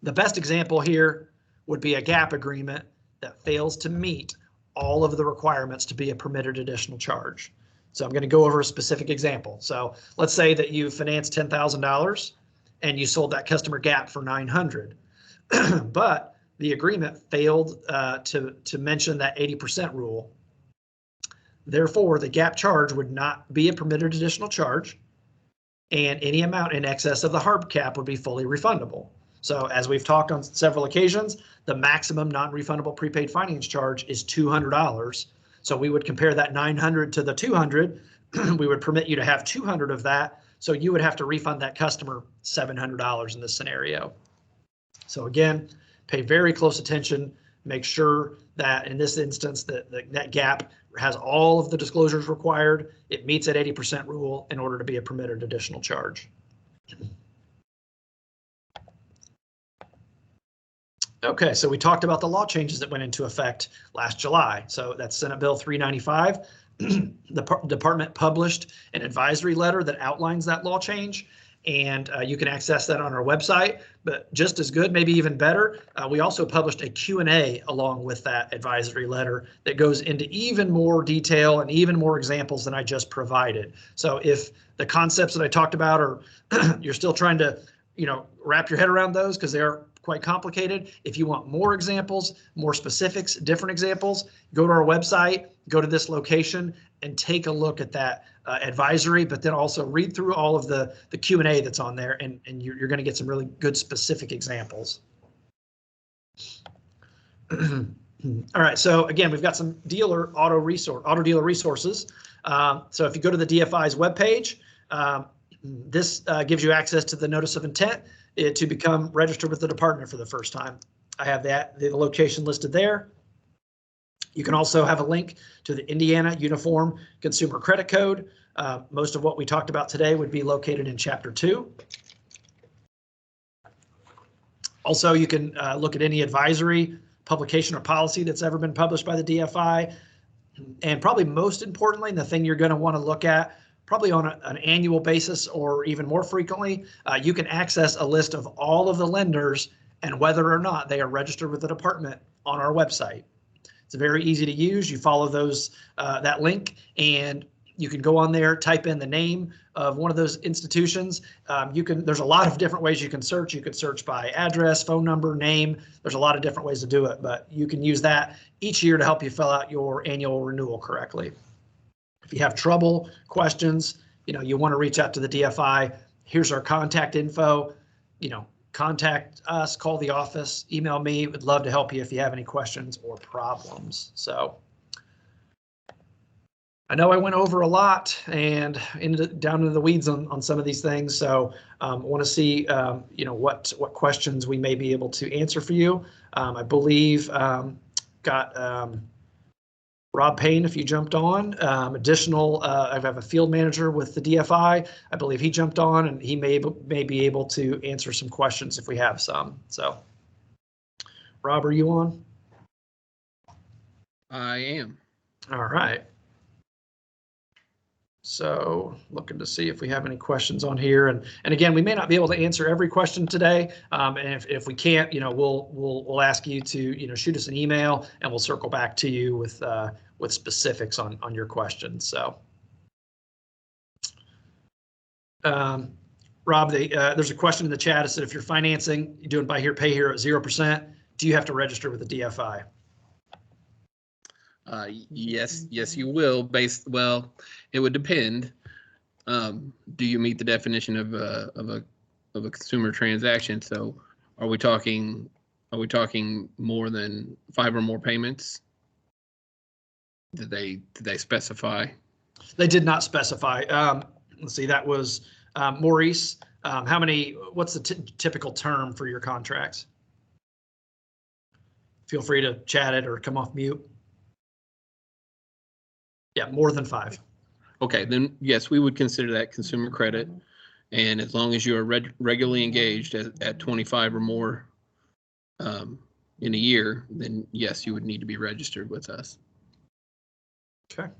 A: The best example here would be a gap agreement that fails to meet all of the requirements to be a permitted additional charge. So I'm going to go over a specific example. So let's say that you financed $10,000 and you sold that customer gap for $900, but the agreement failed to mention that 80% rule. Therefore, the gap charge would not be a permitted additional charge, and any amount in excess of the hard cap would be fully refundable. So as we've talked on several occasions, the maximum non-refundable prepaid finance charge is $200. So we would compare that 900 to the 200. We would permit you to have 200 of that. So you would have to refund that customer $700 in this scenario. So again, pay very close attention. Make sure that in this instance that gap has all of the disclosures required. It meets that 80% rule in order to be a permitted additional charge. Okay, so we talked about the law changes that went into effect last July. So that's Senate Bill 395. The department published an advisory letter that outlines that law change, and you can access that on our website. But just as good, maybe even better, we also published a Q&A along with that advisory letter that goes into even more detail and even more examples than I just provided. So if the concepts that I talked about are you're still trying to wrap your head around those because they are quite complicated. If you want more examples, more specifics, different examples, go to our website, go to this location, and take a look at that advisory, but then also read through all of the Q&A that's on there, and you're going to get some really good specific examples. All right, so again, we've got some auto dealer resources. So if you go to the DFI's webpage, this gives you access to the notice of intent to become registered with the department for the first time. I have the location listed there. You can also have a link to the Indiana Uniform Consumer Credit Code. Most of what we talked about today would be located in Chapter 2. Also, you can look at any advisory, publication, or policy that's ever been published by the DFI. And probably most importantly, the thing you're going to want to look at probably on an annual basis or even more frequently, you can access a list of all of the lenders and whether or not they are registered with the department on our website. It's very easy to use. You follow that link, and You can go on there, type in the name of one of those institutions. There's a lot of different ways you can search. You can search by address, phone number, name. There's a lot of different ways to do it, but you can use that each year to help you fill out your annual renewal correctly. If you have trouble, questions, you want to reach out to the DFI, here's our contact info, contact us, call the office, email me. Would love to help you if you have any questions or problems. So I know I went over a lot and down into the weeds on some of these things. So I want to see, what questions we may be able to answer for you. I believe got Rob Payne, if you jumped on. I have a field manager with the DFI. I believe he jumped on, and he may be able to answer some questions if we have some. So, Rob, are you on?
C: I am. All
A: right. So looking to see if we have any questions on here, and again, we may not be able to answer every question today, and if we can't, we'll ask you to shoot us an email, and we'll circle back to you with specifics on your questions. So, Rob, there's a question in the chat that said, if you're financing, you're doing buy here, pay here at 0%, do you have to register with the DFI?
C: Yes, you will. Well, it would depend. Do you meet the definition of a consumer transaction? So, are we talking more than 5 or more payments? Did they specify?
A: They did not specify. Let's see. That was Maurice. What's the typical term for your contracts? Feel free to chat it or come off mute. Yeah, more than 5.
C: Okay, then yes, we would consider that consumer credit. And as long as you are regularly engaged at 25 or more in a year, then yes, you would need to be registered with us.
A: Okay.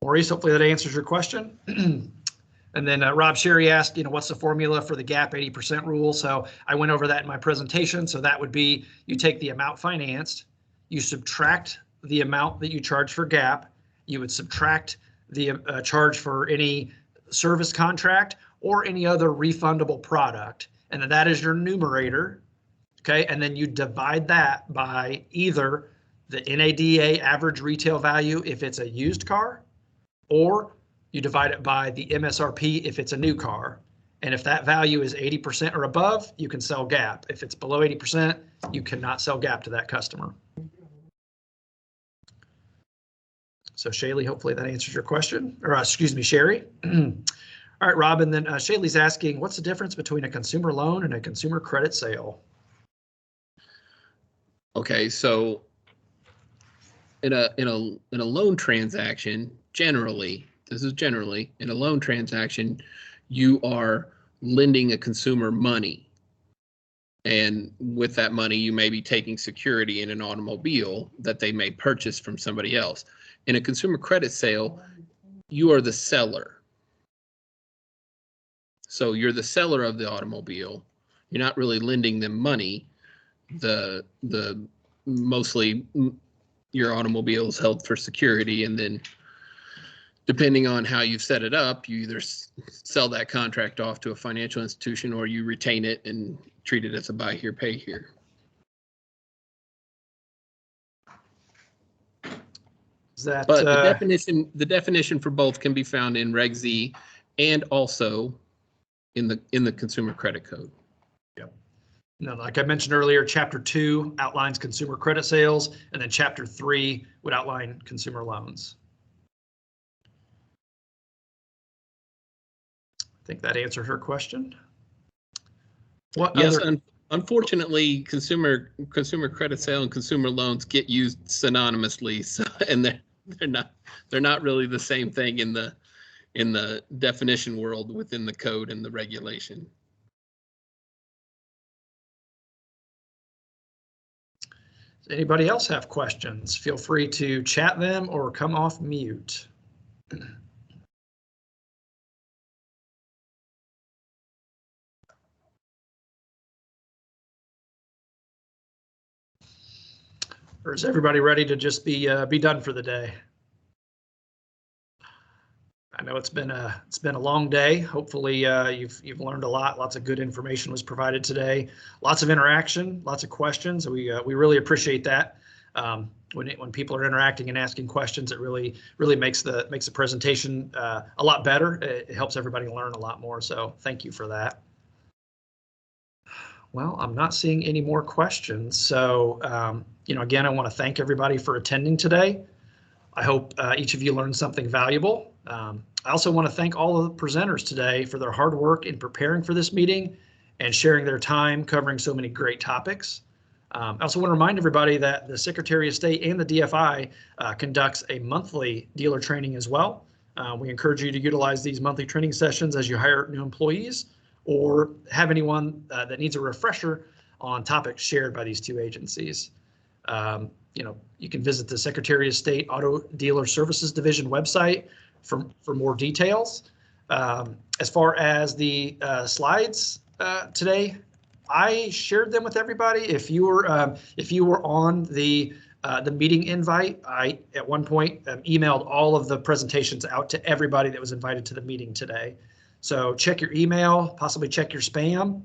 A: Maurice, hopefully that answers your question. And then Rob Sherry asked, what's the formula for the GAAP 80% rule? So I went over that in my presentation. So that would be, you take the amount financed, you subtract the amount that you charge for GAAP, you would subtract the charge for any service contract or any other refundable product. And then that is your numerator. Okay. And then you divide that by either the NADA average retail value if it's a used car, or you divide it by the MSRP if it's a new car. And if that value is 80% or above, you can sell GAAP. If it's below 80%, you cannot sell GAAP to that customer. So Shaylee, hopefully that answers your question, or excuse me, Sherry. All right, Rob, and then Shaylee's asking, what's the difference between a consumer loan and a consumer credit sale?
C: Okay, so in a loan transaction, generally in a loan transaction, you are lending a consumer money, and with that money, you may be taking security in an automobile that they may purchase from somebody else. In a consumer credit sale, you are the seller. So you're the seller of the automobile. You're not really lending them money. The mostly your automobile is held for security, and then depending on how you've set it up, you either sell that contract off to a financial institution or you retain it and treat it as a buy here, pay here. But the definition for both can be found in Reg Z and also in the Consumer Credit Code.
A: Yep. Now, like I mentioned earlier, Chapter 2 outlines consumer credit sales, and then Chapter 3 would outline consumer loans. I think that answered her question.
C: Yes, unfortunately, consumer credit sale and consumer loans get used synonymously, so, and they're not really the same thing in the definition world within the code and the regulation.
A: Does anybody else have questions? Feel free to chat them or come off mute. Or is everybody ready to just be done for the day? I know it's been a long day. Hopefully you've learned a lot. Lots of good information was provided today. Lots of interaction, lots of questions. We really appreciate that. When people are interacting and asking questions, it really makes the presentation a lot better. It helps everybody learn a lot more. So thank you for that. Well, I'm not seeing any more questions. So again, I want to thank everybody for attending today. I hope each of you learned something valuable. I also want to thank all of the presenters today for their hard work in preparing for this meeting and sharing their time covering so many great topics. I also want to remind everybody that the Secretary of State and the DFI conducts a monthly dealer training as well. We encourage you to utilize these monthly training sessions as you hire new employees or have anyone that needs a refresher on topics shared by these two agencies. You can visit the Secretary of State Auto Dealer Services Division website for more details. As far as the slides today, I shared them with everybody. If you were on the meeting invite, I at one point emailed all of the presentations out to everybody that was invited to the meeting today. So check your email, possibly check your spam.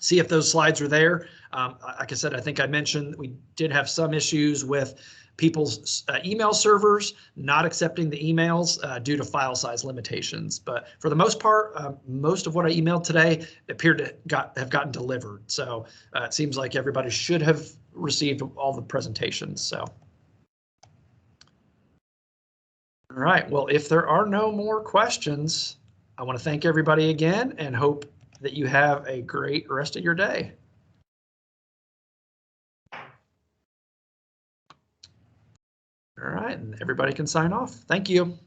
A: See if those slides are there. Like I said, I think I mentioned we did have some issues with people's email servers not accepting the emails due to file size limitations. But for the most part, most of what I emailed today appeared to have gotten delivered. So it seems like everybody should have received all the presentations. So. All right, well, if there are no more questions, I want to thank everybody again and hope that you have a great rest of your day. All right, and everybody can sign off. Thank you.